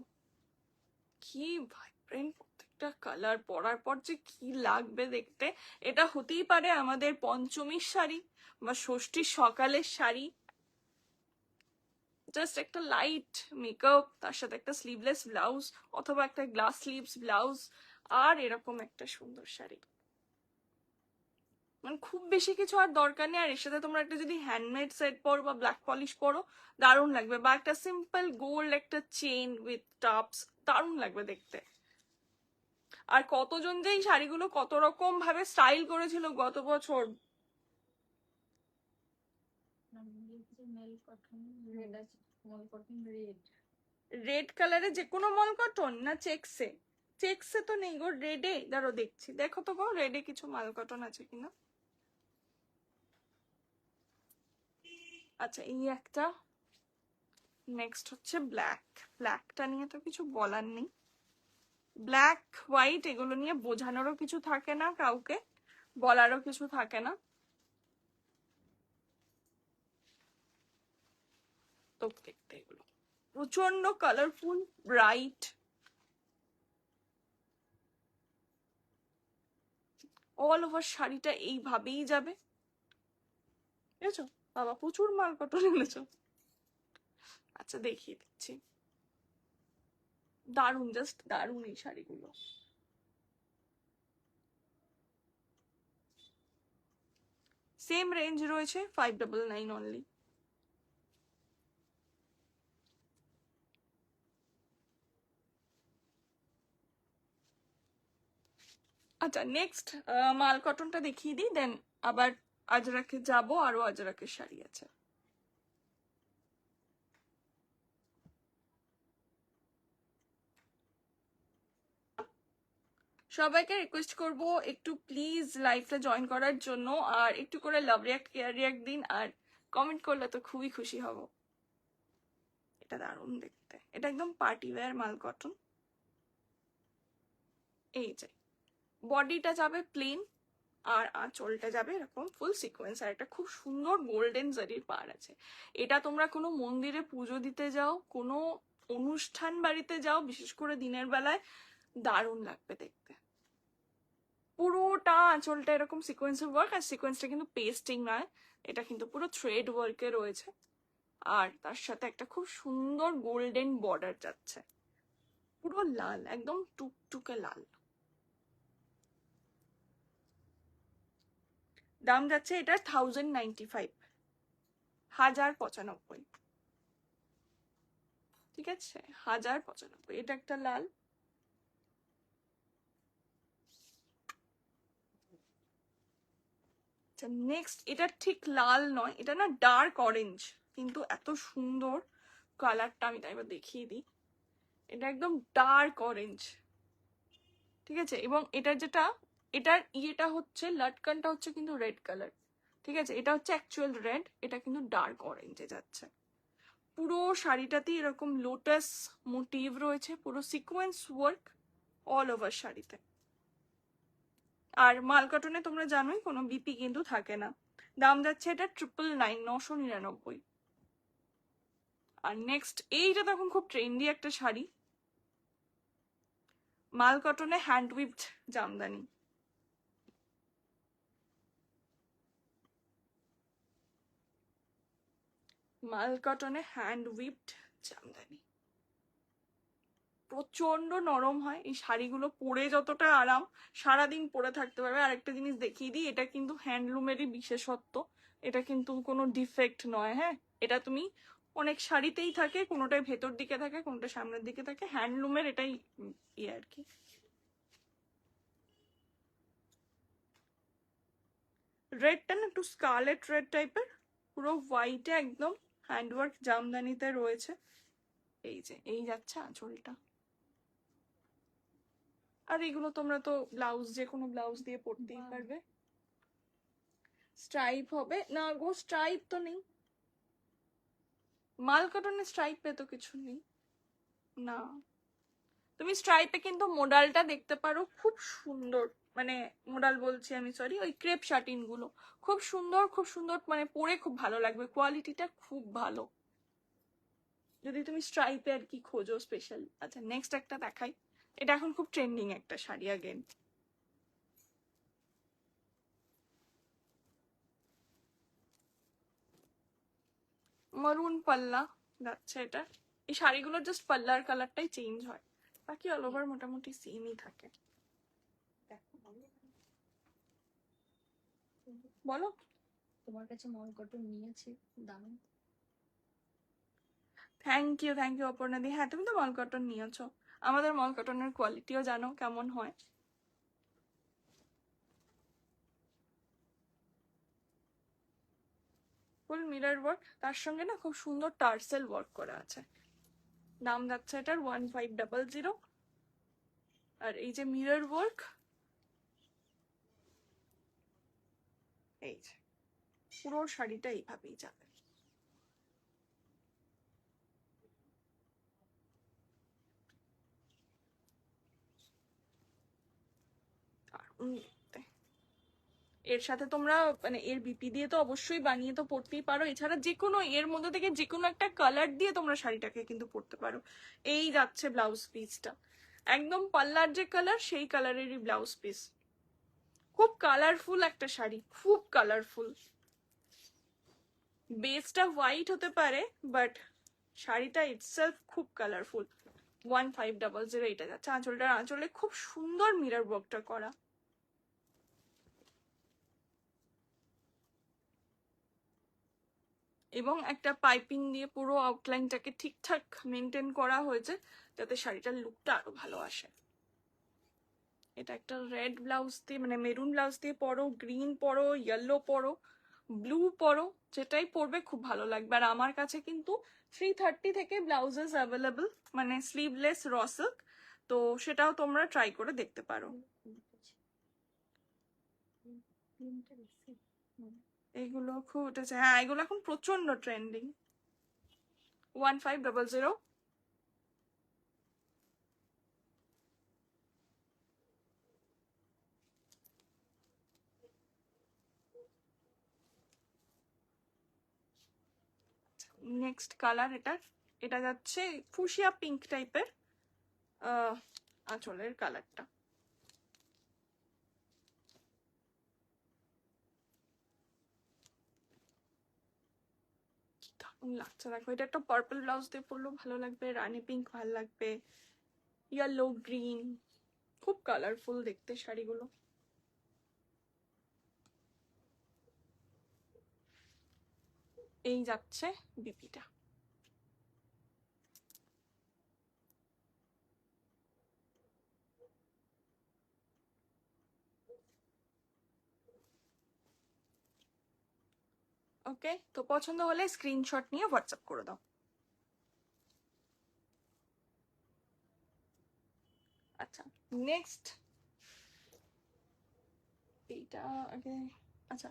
কি ভাইব্রেন্ট প্রত্যেকটা কালার, পরার পর যে কি লাগবে দেখতে। এটা হতেই পারে আমাদের পঞ্চমীর শাড়ি বা ষষ্ঠীর সকালের শাড়ি। জাস্ট একটা লাইট মেকআপ, তার সাথে একটা স্লিভলেস ব্লাউজ অথবা একটা গ্লাস স্লিভস ব্লাউজ, আর এরকম একটা সুন্দর শাড়ি। মানে খুব বেশি কিছু আর দরকার নেই। আর এর সাথে তোমরা একটা যদি হ্যান্ডমেড সেট পরো বা ব্ল্যাক পলিশ পরো, দারুণ লাগবে। বা একটা সিম্পল গোল্ড একটা চেইন উইথ টপস, দারুণ লাগবে দেখতে। আর কতজন যে এই শাড়িগুলো কত রকম ভাবে স্টাইল করেছিল গত বছর। মেল কটন রেড আছে, স্মল কটন রেড। রেড কালারে যে কোনো মল কটন না চেক্সে? চেক্সে তো নেই গো, রেডে দাঁড়ো দেখছি, দেখো তো গো রেডে কিছু মাল কটন আছে কিনা। আচ্ছা এই একটা। নেক্সট হচ্ছে ব্ল্যাক। ব্ল্যাকটা নিয়ে তো কিছু বলার নেই। ব্ল্যাক হোয়াইট এগুলো নিয়ে বোঝানোরও কিছু থাকে না কাউকে, বলারও কিছু থাকে না। তো দেখতে এগুলো প্রচন্ড কালারফুল, ব্রাইট। অল ওভার শাড়িটা এইভাবেই যাবে, বুঝেছো? বাবা প্রচুর মাল কটন এনেছো। আচ্ছা দেখিয়ে দিচ্ছি, দারুণ, জাস্ট দারুণ এই শাড়িগুলো। সেম রেঞ্জ রয়েছে 599 অনলি। আচ্ছা নেক্সট মাল কটনটা দেখিয়ে দিই, দেন আবার আজরাকে যাব, আরো আজরাকের শাড়ি আছে। সবাইকে রিকোয়েস্ট করব একটু প্লিজ লাইভটা জয়েন করার জন্য, আর একটু করে লাভ রিয়াক্ট কেয়ার রিয়াক্ট দিন, আর কমেন্ট করলে তো খুবই খুশি হব। এটা দারুণ দেখতে, এটা একদম পার্টি ওয়্যার মাল কটন। এই যে বডিটা যাবে প্লেন, আর আঁচলটা যাবে এরকম ফুল সিকোয়েন্স, আর একটা খুব সুন্দর গোল্ডেন জারির পাড় আছে। এটা তোমরা কোনো মন্দিরে পুজো দিতে যাও, কোনো অনুষ্ঠান বাড়িতে যাও, বিশেষ করে দিনের বেলায়, দারুণ লাগবে দেখতে। পুরোটা আঁচলটা এরকম সিকোয়েন্সের ওয়ার্ক, আর সিকোয়েন্সটা কিন্তু পেস্টিং নয়, এটা কিন্তু পুরো থ্রেড ওয়ার্কে রয়েছে। আর তার সাথে একটা খুব সুন্দর গোল্ডেন বর্ডার যাচ্ছে, পুরো লাল, একদম টুকটুকে লাল। দাম যাচ্ছে এটার 1095, 1095। ঠিক আছে 1095। এটা একটা লাল। আচ্ছা নেক্সট, এটা ঠিক লাল নয়, এটা না ডার্ক অরেঞ্জ, কিন্তু এত সুন্দর কালারটা, আমি তাই এবার দেখিয়ে দিই। এটা একদম ডার্ক অরেঞ্জ, ঠিক আছে? এবং এটার যেটা, এটার ইয়েটা হচ্ছে লটকানটা হচ্ছে কিন্তু রেড কালার, ঠিক আছে? এটা হচ্ছে অ্যাকচুয়াল রেড, এটা কিন্তু ডার্ক অরেঞ্জে যাচ্ছে। পুরো শাড়িটাতেই এরকম লোটাস মোটিভ রয়েছে, পুরো সিকোয়েন্স ওয়ার্ক অল ওভার শাড়িতে। আর মাল কটনে তোমরা জানোই কোনো বিপি কিন্তু থাকে না। দাম যাচ্ছে এটা 999, 999। আর নেক্সট এইটা তো এখন খুব ট্রেন্ডি একটা শাড়ি, মাল কটনে হ্যান্ড উইভড জামদানি। মাল কটনে হ্যান্ড উইভড জামদানি, প্রচন্ড নরম হয় এই শাড়িগুলো, পরে যতটা আরাম, সারাদিন পরে থাকতে পারবে। আর একটা জিনিস দেখিয়ে দিই, এটা কিন্তু হ্যান্ডলুমেরই বিশেষত্ব, এটা কিন্তু কোনো ডিফেক্ট নয়। হ্যাঁ, এটা তুমি অনেক শাড়িতেই থাকে, কোনোটাই ভেতর দিকে থাকে, কোনোটা সামনের দিকে থাকে, হ্যান্ডলুমের এটাই ইয়ে আর কি। রেডটা না একটু স্কারলেট রেড টাইপের, পুরো হোয়াইটে একদম হ্যান্ডওয়ার্ক জামদানিতে রয়েছে। এই যে এই যাচ্ছে আঁচলটা। আর এগুলো তোমরা তো ব্লাউজ, যে কোনো ব্লাউজ দিয়ে পরতেই পারবে। স্ট্রাইপ হবে না গো, স্ট্রাইপ তো নেই, মাল কটনে স্ট্রাইপে তো কিছু নেই না। তুমি স্ট্রাইপে কিন্তু মোডালটা দেখতে পারো, খুব সুন্দর, মানে মোডাল বলছি আমি, সরি, ওই ক্রেপ শাটিন গুলো খুব সুন্দর, খুব সুন্দর, মানে পরে খুব ভালো লাগবে, কোয়ালিটিটা খুব ভালো। যদি তুমি স্ট্রাইপে আর কি খোঁজো স্পেশাল। আচ্ছা নেক্সট একটা দেখাই, এটা এখন খুব ট্রেন্ডিং একটা শাড়ি আগেন। মারুন পাল্লা যাচ্ছে এটা। এই শাড়িগুলোর জাস্ট পাল্লার কালারটাই চেঞ্জ হয়, বাকি অল ওভার মোটামুটি সেমই থাকে। বলো। তোমার কাছে মল কটন নিয়েছি দামে। থ্যাংক ইউ অপর্ণাদি। হ্যাঁ তুমি তো মল কটন নিয়েছো, আমাদের মল কটনের কোয়ালিটিও জানো কেমন হয়। ফুল মিরর ওয়ার্ক, তার সঙ্গে না খুব সুন্দর টার্সেল ওয়ার্ক করা আছে। দাম যাচ্ছে এটার 1500। আর এই যে মিরর ওয়ার্ক, এই যে পুরো শাড়িটা এইভাবেই যাবে। আর এর সাথে তোমরা মানে এর বিপি দিয়ে তো অবশ্যই বানিয়ে তো পরতেই পারো, এছাড়া যে কোনো এর মধ্যে থেকে যে কোনো একটা কালার দিয়ে তোমরা শাড়িটাকে কিন্তু পরতে পারো। এই যাচ্ছে ব্লাউজ পিসটা, একদম পাল্লার যে কালার সেই কালারেরই ব্লাউজ পিস। খুব কালারফুল একটা শাড়ি, খুব কালারফুল। বেসটা হোয়াইট হতে পারে বাট শাড়িটা ইটসেলফ খুব কালারফুল। 1500 এটা যাচ্ছে। আঁচলে খুব সুন্দর মিরর ওয়ার্কটা করা। এবং একটা পাইপিং দিয়ে পুরো আউটলাইনটাকে ঠিকঠাক মেনটেন করা হয়েছে যাতে শাড়িটার লুকটা আরো ভালো আসে। এটা একটা রেড ব্লাউজ দিয়ে মানে মেরুন ব্লাউজ দিয়ে পরো, গ্রিন পরো, ইয়েলো পরো, ব্লু পরো, যেটাই পরবে খুব ভালো লাগবে। আর আমার কাছে কিন্তু 330 থেকে ব্লাউজেস অ্যাভেলেবল, মানে স্লিভলেস র সিল্ক, তো সেটাও তোমরা ট্রাই করে দেখতে পারো। এগুলো খুব উঠেছে, হ্যাঁ এগুলো এখন প্রচন্ড ট্রেন্ডিং। 1500। নেক্সট কালার এটা, এটা যাচ্ছে ফুশিয়া পিঙ্ক টাইপের আঁচলের কালারটা। দারুণ লাগছে দেখো, এটা একটা পার্পল ব্লাউজ দিয়ে পরলেও ভালো লাগবে, রানী পিঙ্ক ভালো লাগবে, ইয়েলো গ্রিন, খুব কালারফুল দেখতে শাড়িগুলো। এই যাচ্ছে বিপিটা। ওকে, তো পছন্দ হলে স্ক্রিনশট নিয়ে হোয়াটসঅ্যাপ করে দাও। আচ্ছা নেক্সট এইটা আগে, আচ্ছা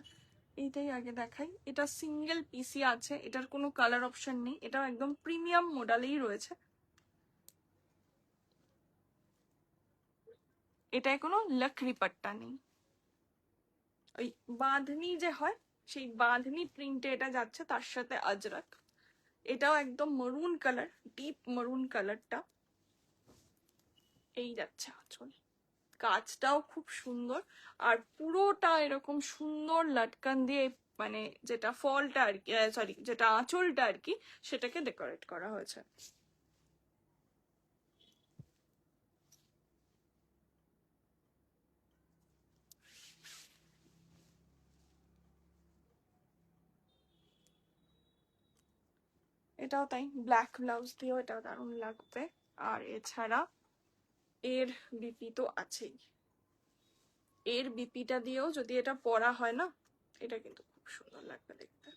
এইটাই আগে দেখাই। এটা সিঙ্গেল পিসি আছে, এটার কোনো কালার অপশন নেই, এটা একদম প্রিমিয়াম মডেলেই রয়েছে। এটায় কোনো লকড়ি পাট্টা নেই, ওই বাঁধনি যে হয় সেই বাঁধনি প্রিন্টে এটা যাচ্ছে, তার সাথে আজরাক। এটাও একদম মরুন কালার, ডিপ মরুন কালারটা। এই যাচ্ছে আঁচল, কাজটাও খুব সুন্দর, আর পুরোটা এরকম সুন্দর লটকান দিয়ে মানে যেটা ফলটা আর কি, সরি যেটা আঁচলটা আর কি, সেটাকে ডেকোরেট করা হয়েছে। এটাও তাই, ব্ল্যাক ব্লাউজ দিয়েও এটা দারুণ লাগবে। আর এছাড়া এর বিপি তো আছেই, এর বিপিটা দিয়েও যদি এটা পরা হয় না, এটা কিন্তু খুব সুন্দর লাগবে দেখতে।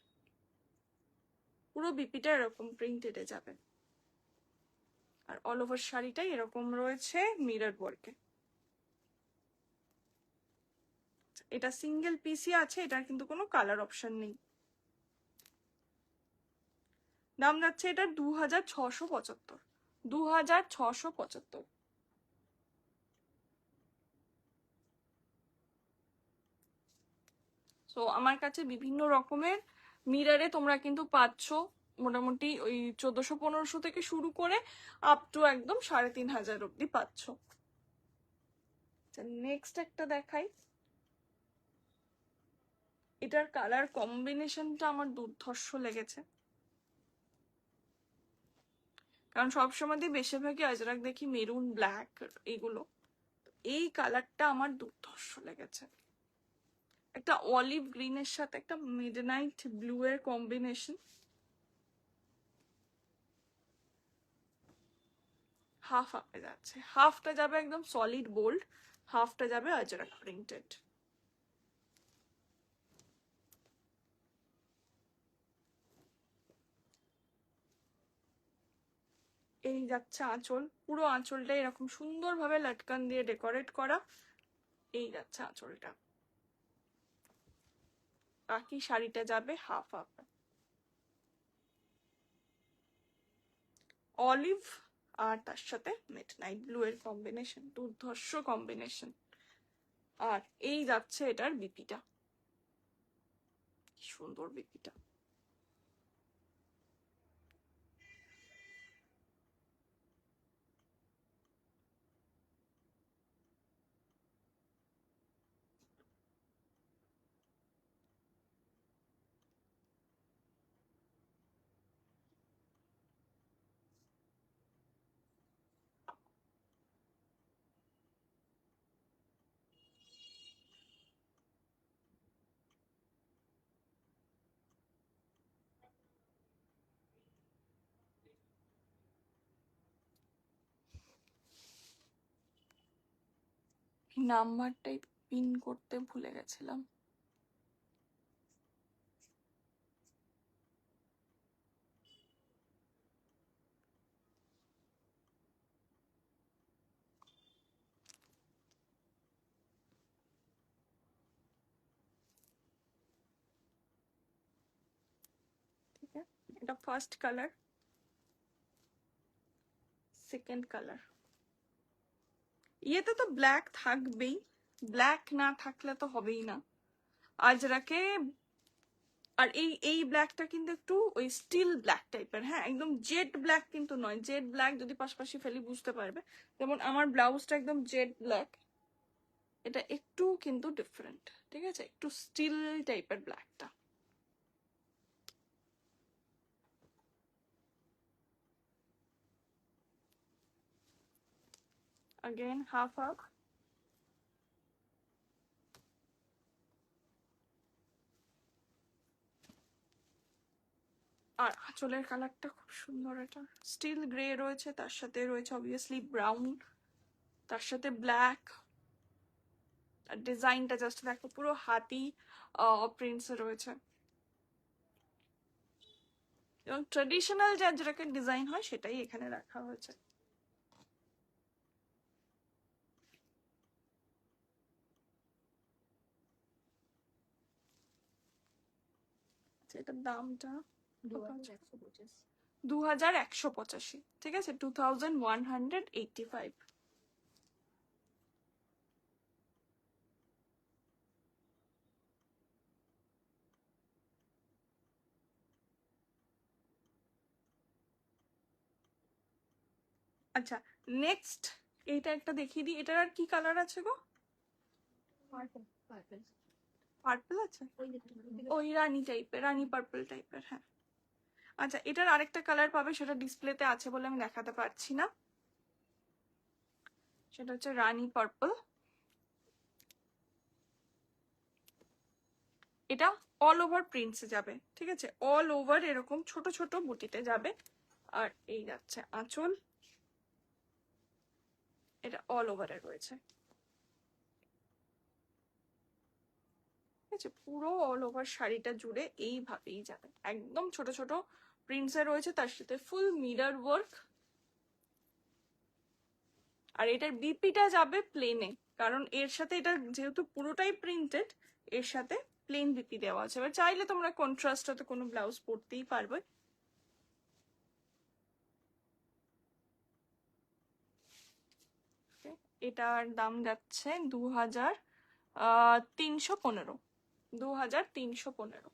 পুরো বিপিটা এরকম প্রিন্টেডে যাবে, আর অল ওভার শাড়িটাই এরকম রয়েছে মিরর ওয়ার্কে। এটা সিঙ্গেল পিসই আছে, এটার কিন্তু কোনো কালার অপশন নেই। দাম যাচ্ছে এটা 2675। 2675। তো আমার কাছে বিভিন্ন রকমের মিররে তোমরা কিন্তু পাচ্ছ মোটামুটি ওই 1400-1500 থেকে শুরু করে আপ টু একদম 3500 অব্দি পাচ্ছ। নেক্সট একটা দেখাই। এটার কালার কম্বিনেশনটা আমার দুর্ধর্ষ লেগেছে, কারণ সবসময় বেশিরভাগই আজরাক দেখি মেরুন ব্ল্যাক এগুলো, এই কালারটা আমার দুর্ধর্ষ লেগেছে। একটা অলিভ গ্রিনের সাথে একটা মিডনাইট ব্লু এর কম্বিনেশন। হাফ আপে যাচ্ছে, হাফটা যাবে একদম সলিড বোল্ড, হাফটা যাবে আজরাক প্রিন্টেড। এই যাচ্ছে আঁচল, পুরো আঁচলটা এরকম সুন্দরভাবে লটকান দিয়ে ডেকোরেট করা। এই যাচ্ছে আঁচলটা, বাকি শাড়িটা যাবে হাফ হাফ। অলিভ আর তার সাথে মিডনাইট ব্লু এর কম্বিনেশন, দুর্ধর্ষ কম্বিনেশন। আর এই যাচ্ছে এটার বিপিটা, কি সুন্দর বিপিটা। নাম্বারটাই পিন করতে ভুলে গেছিলাম। ঠিক আছে, এটা ফার্স্ট কালার, সেকেন্ড কালার। ইয়েতে তো ব্ল্যাক থাকবেই, ব্ল্যাক না থাকলে তো হবেই না আজরাকে। আর এই এই ব্ল্যাকটা কিন্তু একটু ওই স্টিল ব্ল্যাক টাইপের, হ্যাঁ একদম জেড ব্ল্যাক কিন্তু নয়। জেড ব্ল্যাক যদি পাশাপাশি ফেলি বুঝতে পারবে, যেমন আমার ব্লাউজটা একদম জেড ব্ল্যাক, এটা একটু কিন্তু ডিফারেন্ট, ঠিক আছে, একটু স্টিল টাইপের ব্ল্যাকটা। again half half। আর আঁচলের কালারটা খুব সুন্দর, এটা স্টিল গ্রে রয়েছে, তার সাথে রয়েছে অবভিয়াসলি ব্রাউন, তার সাথে ব্ল্যাক। আর ডিজাইনটা জাস্ট দেখো, পুরো হাতি প্রিন্টস রয়েছে, এবং ট্রেডিশনাল যে আজরাকের ডিজাইন হয় সেটাই এখানে রাখা হয়েছে। আচ্ছা, এটার দামটা 2185। 2185, ঠিক আছে, 2185। আচ্ছা, নেক্সট এইটা একটা দেখিয়ে দিই। এটার আর কি কালার আছে গো? পার্পল পার্পল পার্পল আছে, ওই দেখুন ওই রানী টাইপের, রানী পার্পল টাইপের, হ্যাঁ। আচ্ছা, এটার আরেকটা কালার পাবে, সেটা ডিসপ্লেতে আছে বলে আমি দেখাতে পারছি না। সেটা হচ্ছে রানী পার্পল। এটা অল ওভার প্রিন্টসে যাবে, ঠিক আছে, অল ওভার এরকম ছোট ছোট বুটিতে যাবে। আর এই যাচ্ছে আঁচল, এটা অল ওভারে রয়েছে, ঠিক আছে, পুরো অল ওভার শাড়িটা জুড়ে এইভাবেই যাবে, একদম ছোট ছোট প্রিন্টসে রয়েছে, তার সাথে ফুল মিরর ওয়ার্ক। আর এটার বিপিটা যাবে প্লেনে, কারণ এর সাথে এটা যেহেতু পুরোটাই প্রিন্টেড, এর সাথে প্লেন বিপি দেওয়া আছে। এবার চাইলে তোমরা কন্ট্রাস্টে কোনো ব্লাউজ পরতেই পারবে। এটার দাম যাচ্ছে 2315, 2315।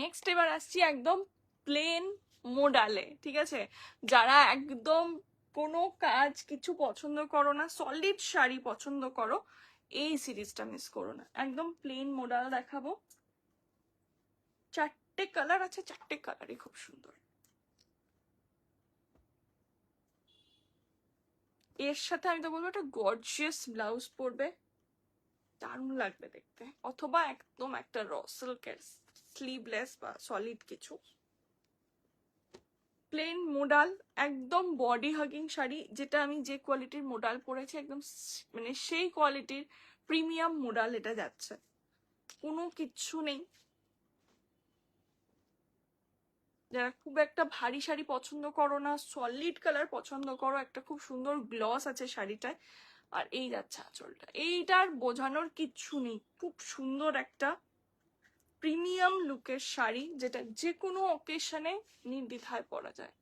নেক্সট এবার আসছি একদম প্লেন মোডালে, ঠিক আছে? যারা একদম কোনো কাজ কিছু পছন্দ করো না, সলিড শাড়ি পছন্দ করো, এই সিরিজটা মিস করো না। একদম প্লেন মোডাল দেখাবো, 4টে কালার আছে, 4টে কালারই খুব সুন্দর। এর সাথে আমি তো বলবো একটা গর্জিয়াস ব্লাউজ পরবে, দারুণ লাগবে দেখতে, অথবা একদম একটা র সিল্কের স্লিভলেস বা সলিড কিছু। প্লেন মোডাল, একদম বডি হাগিং শাড়ি, যেটা আমি যে কোয়ালিটির মোডাল পরেছি একদম মানে সেই কোয়ালিটির প্রিমিয়াম মোডাল এটা যাচ্ছে, কোনো কিচ্ছু নেই। যারা খুব একটা ভারী শাড়ি পছন্দ করো না, সলিড কালার পছন্দ করো, একটা খুব সুন্দর গ্লস আছে শাড়িটায়। আর এই যাচ্ছে আঁচলটা, এইটার বোঝানোর কিচ্ছু নেই, খুব সুন্দর একটা প্রিমিয়াম লুকের শাড়ি, যেটা যে কোনো অকেশনে নির্দ্বিধায় পরা যায়।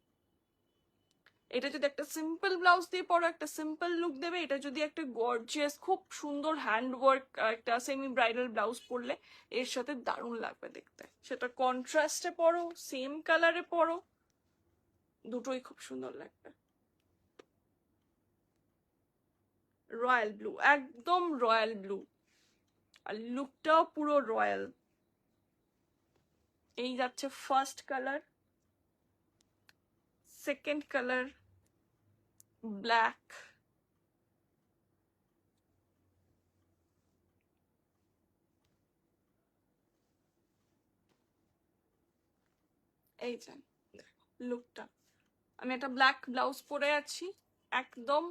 এটা যদি একটা সিম্পল ব্লাউজ দিয়ে পরো, একটা সিম্পল লুক দেবে। এটা যদি একটা গর্জিয়াস খুব সুন্দর হ্যান্ডওয়ার্ক একটা সেমি ব্রাইডাল ব্লাউজ পরলে এর সাথে দারুণ লাগবে দেখতে। সেটা কন্ট্রাস্টে পরো, সেম কালারে পরো, দুটোই খুব সুন্দর লাগবে। রয়্যাল ব্লু, একদম রয়্যাল ব্লু, আর লুকটাও পুরো রয়্যাল। এই যাচ্ছে first colour, second colour black, এই যে লুকটা। আমি একটা ব্ল্যাক ব্লাউজ পরে আছি, একদম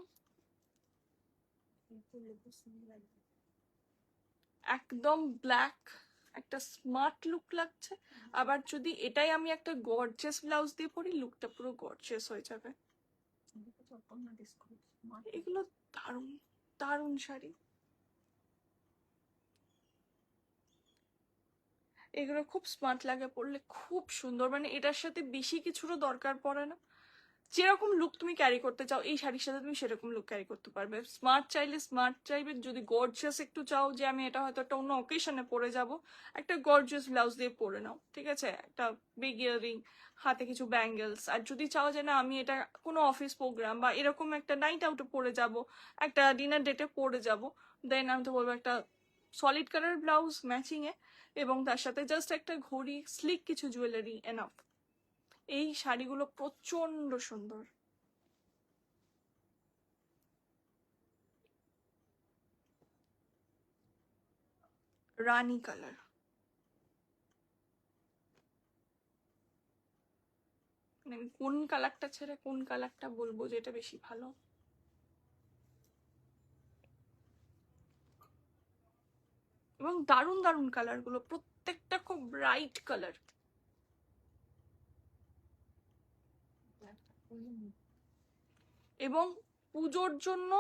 একদম ব্ল্যাক, একটা স্মার্ট লুক লাগছে। আবার যদি এটাই আমি একটা গর্জিয়াস ব্লাউজ দিয়ে পরি, লুকটা পুরো গর্জিয়াস হয়ে যাবে। এগুলো দারুণ দারুণ শাড়ি, এগুলো খুব স্মার্ট লাগে পরলে, খুব সুন্দর। মানে এটার সাথে বেশি কিছুরও দরকার পড়ে না, যেরকম লুক তুমি ক্যারি করতে চাও এই শাড়ির সাথে তুমি সেরকম লুক ক্যারি করতে পারবে। স্মার্ট চাইলে স্মার্ট চাইবে, যদি গর্জিয়াস একটু চাও যে আমি এটা হয়তো একটা অন্য অকেশনে পরে যাব, একটা গর্জিয়াস ব্লাউজ দিয়ে পরে নাও, ঠিক আছে? একটা বিগ ইয়ারিং, হাতে কিছু ব্যাঙ্গেলস। আর যদি চাও যে না আমি এটা কোনো অফিস প্রোগ্রাম বা এরকম একটা নাইট আউটে পরে যাব, একটা ডিনার ডেটে পরে যাব, দেন আমি তো বলবো একটা সলিড কালার ব্লাউজ ম্যাচিং এ, এবং তার সাথে জাস্ট একটা ঘড়ি, স্লিক কিছু জুয়েলারি, এনাফ। এই শাড়িগুলো প্রচন্ড সুন্দর। রানী কালার, মানে আমি কোন কালারটা ছেড়ে কোন কালারটা বলবো যে এটা বেশি ভালো। এবং দারুণ দারুণ কালার গুলো, প্রত্যেকটা খুব ব্রাইট কালার। এবং পুজোর জন্য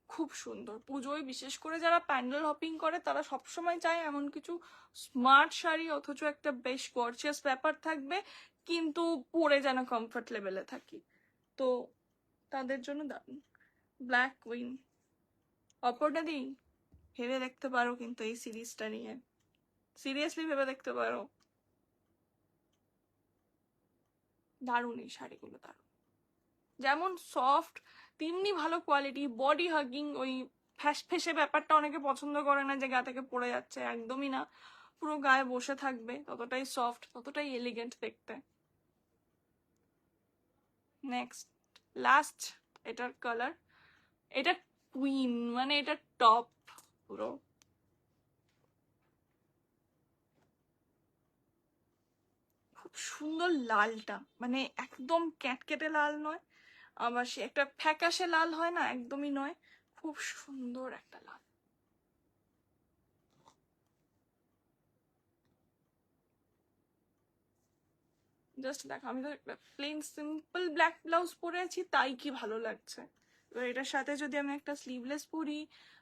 খুব সুন্দর। পুজোয় বিশেষ করে যারা প্যান্ডেল হপিং করে তারা সবসময় চায় এমন কিছু স্মার্ট শাড়ি, অথচ একটা বেশ গর্জিয়াস ব্যাপার থাকবে, কিন্তু পরে যেন কমফর্ট লেভেলে থাকি, তো তাদের জন্য দারুণ। ব্ল্যাক কুইন, অপরটা দিই, ভেবে দেখতে পারো কিন্তু এই সিরিজটা নিয়ে, সিরিয়াসলি ভেবে দেখতে পারো, দারুণ এই শাড়িগুলো, দারুণ। যেমন সফট তেমনি ভালো কোয়ালিটি, বডি হাগিং, ওই ফ্যাস ফেসে ব্যাপারটা অনেকে পছন্দ করে না যে গা থেকে পড়ে যাচ্ছে, একদমই না, পুরো গায়ে বসে থাকবে, ততটাই সফট, ততটাই এলিগেন্ট দেখতে। নেক্সট, লাস্ট, এটার কালার, এটা কুইন, মানে এটা টপ পুরো। খুব সুন্দর লালটা, মানে একদম ক্যাটকেটে লাল নয়, আবার সে একটা ফ্যাকাশে লাল হয় না, একদমই নয়, খুব সুন্দর একটা লাল। জাস্ট দেখো, আমি তো একটা প্লেন সিম্পল ব্ল্যাক ব্লাউজ পরে আছি, তাই কি ভালো লাগছে। এবার এটার সাথে যদি আমি একটা স্লিভলেস পরি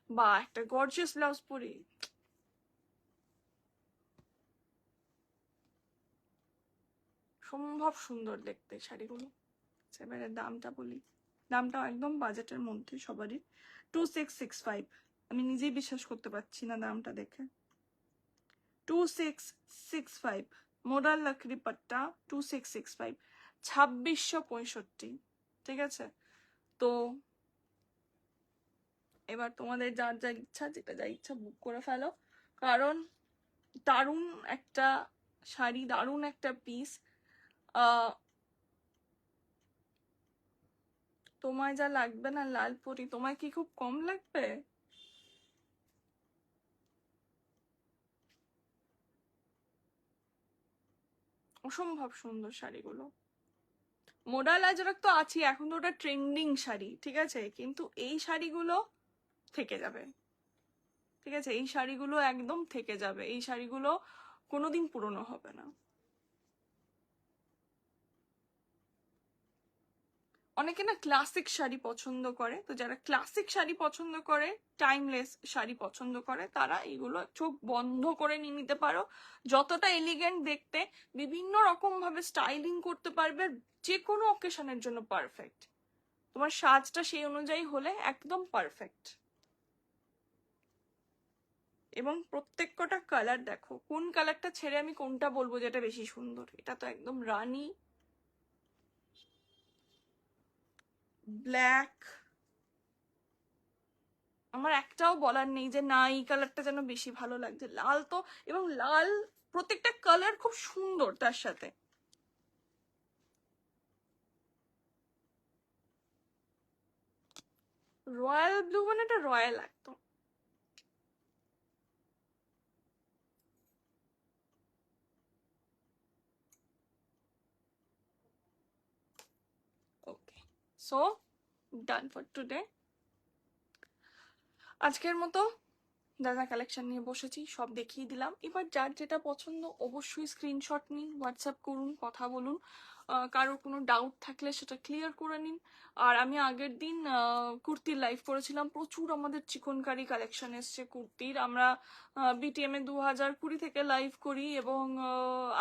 বা একটা গর্জিয়াস ব্লাউজ পরি, সম্ভব সুন্দর দেখতে শাড়িগুলো। এবারে দামটা বলি, দামটাও একদম বাজেটের মধ্যে সবারই, 2665। আমি নিজেই বিশ্বাস করতে পারছি না দামটা দেখে, 2665। মোডাল লাকড়ি পাট্টা 2665, 2665, ঠিক আছে? তো এবার তোমাদের যার যা ইচ্ছা, যেটা যা ইচ্ছা বুক করে ফেলো, কারণ দারুণ একটা শাড়ি, দারুণ একটা পিস। তোমায় যা লাগবে না লাল পরি, তোমায় কি খুব কম লাগবে? অসম্ভব সুন্দর শাড়িগুলো। মোডাল আজরাক তো আছে, এখন তো ওটা ট্রেন্ডিং শাড়ি, ঠিক আছে, কিন্তু এই শাড়িগুলো থেকে যাবে, ঠিক আছে? এই শাড়িগুলো একদম থেকে যাবে, এই শাড়িগুলো কোনোদিন পুরনো হবে না। অনেকে না ক্লাসিক শাড়ি পছন্দ করে, তো যারা ক্লাসিক শাড়ি পছন্দ করে, টাইমলেস শাড়ি পছন্দ করে, তারা এগুলো চোখ বন্ধ করে নিয়ে নিতে পারো। যতটা এলিগেন্ট দেখতে, বিভিন্ন রকম ভাবে স্টাইলিং করতে পারবে, যে কোনো অকেশনের জন্য পারফেক্ট। তোমার সাজটা সেই অনুযায়ী হলে একদম পারফেক্ট। এবং প্রত্যেক কটা কালার দেখো, কোন কালারটা ছেড়ে আমি কোনটা বলবো যেটা বেশি সুন্দর? এটা তো একদম রানী ব্ল্যাক, আমার একটাও বলার নেই যে না এই কালারটা যেন বেশি ভালো লাগছে। লাল তো, এবং লাল প্রত্যেকটা কালার খুব সুন্দর তার সাথে। রয়্যাল ব্লু মানে এটা রয়্যাল একদম। ওকে, সো ডান ফর টুডে। আজকের মতো যা যা কালেকশন নিয়ে বসেছি সব দেখিয়ে দিলাম। এবার যার যেটা পছন্দ অবশ্যই স্ক্রিনশট নিন, হোয়াটসঅ্যাপ করুন, কথা বলুন। কারোর কোনো ডাউট থাকলে সেটা ক্লিয়ার করে নিন। আর আমি আগের দিন কুর্তির লাইভ করেছিলাম, প্রচুর আমাদের চিকনকারি কালেকশন এসছে কুর্তির। আমরা বিটিএম এ 2020 থেকে লাইভ করি, এবং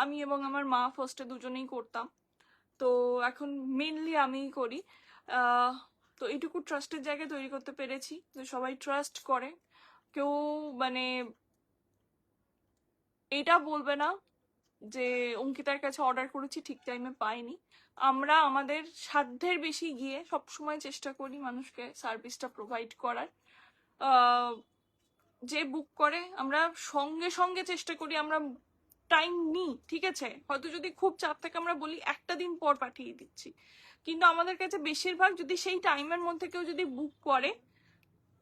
আমি এবং আমার মা ফার্স্টে দুজনেই করতাম, তো এখন মেনলি আমিই করি। তো এইটুকু ট্রাস্টের জায়গায় তৈরি করতে পেরেছি যে সবাই ট্রাস্ট করে। কেউ মানে এটা বলবে না যে অঙ্কিতার কাছে অর্ডার করেছি ঠিক টাইমে পাইনি। আমরা আমাদের সাধ্যের বেশি গিয়ে সবসময় চেষ্টা করি মানুষকে সার্ভিসটা প্রোভাইড করার। যে বুক করে আমরা সঙ্গে সঙ্গে চেষ্টা করি, আমরা টাইম নিই, ঠিক আছে? হয়তো যদি খুব চাপ থাকে আমরা বলি একটা দিন পর পাঠিয়ে দিচ্ছি, কিন্তু আমাদের কাছে বেশিরভাগ যদি সেই টাইমের মধ্যে কেউ যদি বুক করে,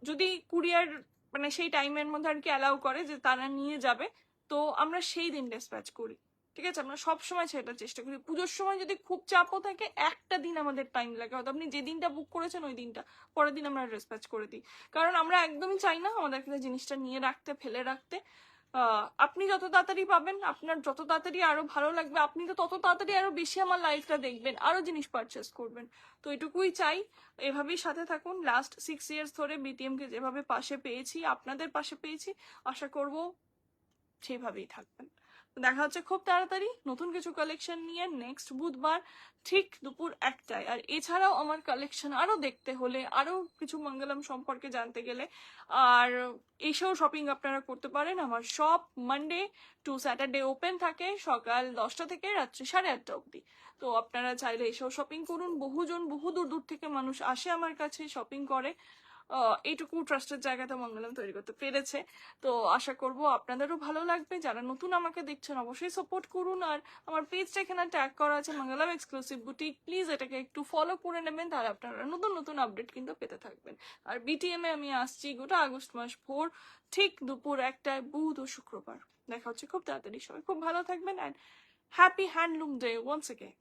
যদি কুরিয়ার মানে সেই টাইমের মধ্যে আর কি অ্যালাউ করে যে তারা নিয়ে যাবে, তো আমরা সেই দিন ডিসপ্যাচ করি, ঠিক আছে? আমরা সবসময় সেটা চেষ্টা করি। পুজোর সময় যদি খুব চাপও থাকে, একটা দিন আমাদের টাইম লাগে, হয়তো আপনি যে দিনটা বুক করেছেন ওই দিনটা, পরের দিন আমরা ডিসপ্যাচ করে দিই। কারণ আমরা একদমই চাই না আমাদের কাছে জিনিসটা নিয়ে রাখতে, ফেলে রাখতে। আপনি যত তাড়াতাড়ি পাবেন, আপনার যত তাড়াতাড়ি আরো ভালো লাগবে, আপনি তো তত তাড়াতাড়ি আরো বেশি আমার লাইফটা দেখবেন, আরো জিনিস পারচেস করবেন। তো এটুকুই চাই, এভাবেই সাথে থাকুন। লাস্ট 6 ইয়ার্স ধরে বিটিএম কে যেভাবে পাশে পেয়েছি, আপনাদের পাশে পেয়েছি, আশা করব সেইভাবেই থাকবেন। দেখা হচ্ছে খুব তাড়াতাড়ি নতুন কিছু কালেকশন নিয়ে নেক্সট বুধবার ঠিক দুপুর 1টায়। আর এছাড়াও আমার কালেকশন আরো দেখতে হলে, আরো কিছু মঙ্গলম সম্পর্কে জানতে গেলে, আর এইসব শপিং আপনারা করতে পারেন। আমার shop Monday to Saturday open থাকে, সকাল 10টা থেকে রাত্রি 8:30 অবধি। তো আপনারা চাইলে এসব শপিং করুন। বহুজন বহু দূর দূর থেকে মানুষ আসে আমার কাছে শপিং করে। এইটুকু ট্রাস্টের জায়গাটা মঙ্গলম তৈরি করতে পেরেছে। তো আশা করব আপনাদেরও ভালো লাগবে। যারা নতুন আমাকে দেখছেন অবশ্যই সাপোর্ট করুন। আর আমার পেজটা এখানে ট্যাগ করা আছে মঙ্গলম এক্সক্লুসিভ বুটিক, প্লিজ এটাকে একটু ফলো করে নেবেন, তাহলে আপনারা নতুন নতুন আপডেট কিন্তু পেতে থাকবেন। আর বিটিএম এ আমি আসছি গোটা আগস্ট মাস ভোর ঠিক দুপুর 1টায়, বুধ ও শুক্রবার। দেখা হচ্ছে খুব তাড়াতাড়ি। সবাই খুব ভালো থাকবেন, and happy handloom day once again.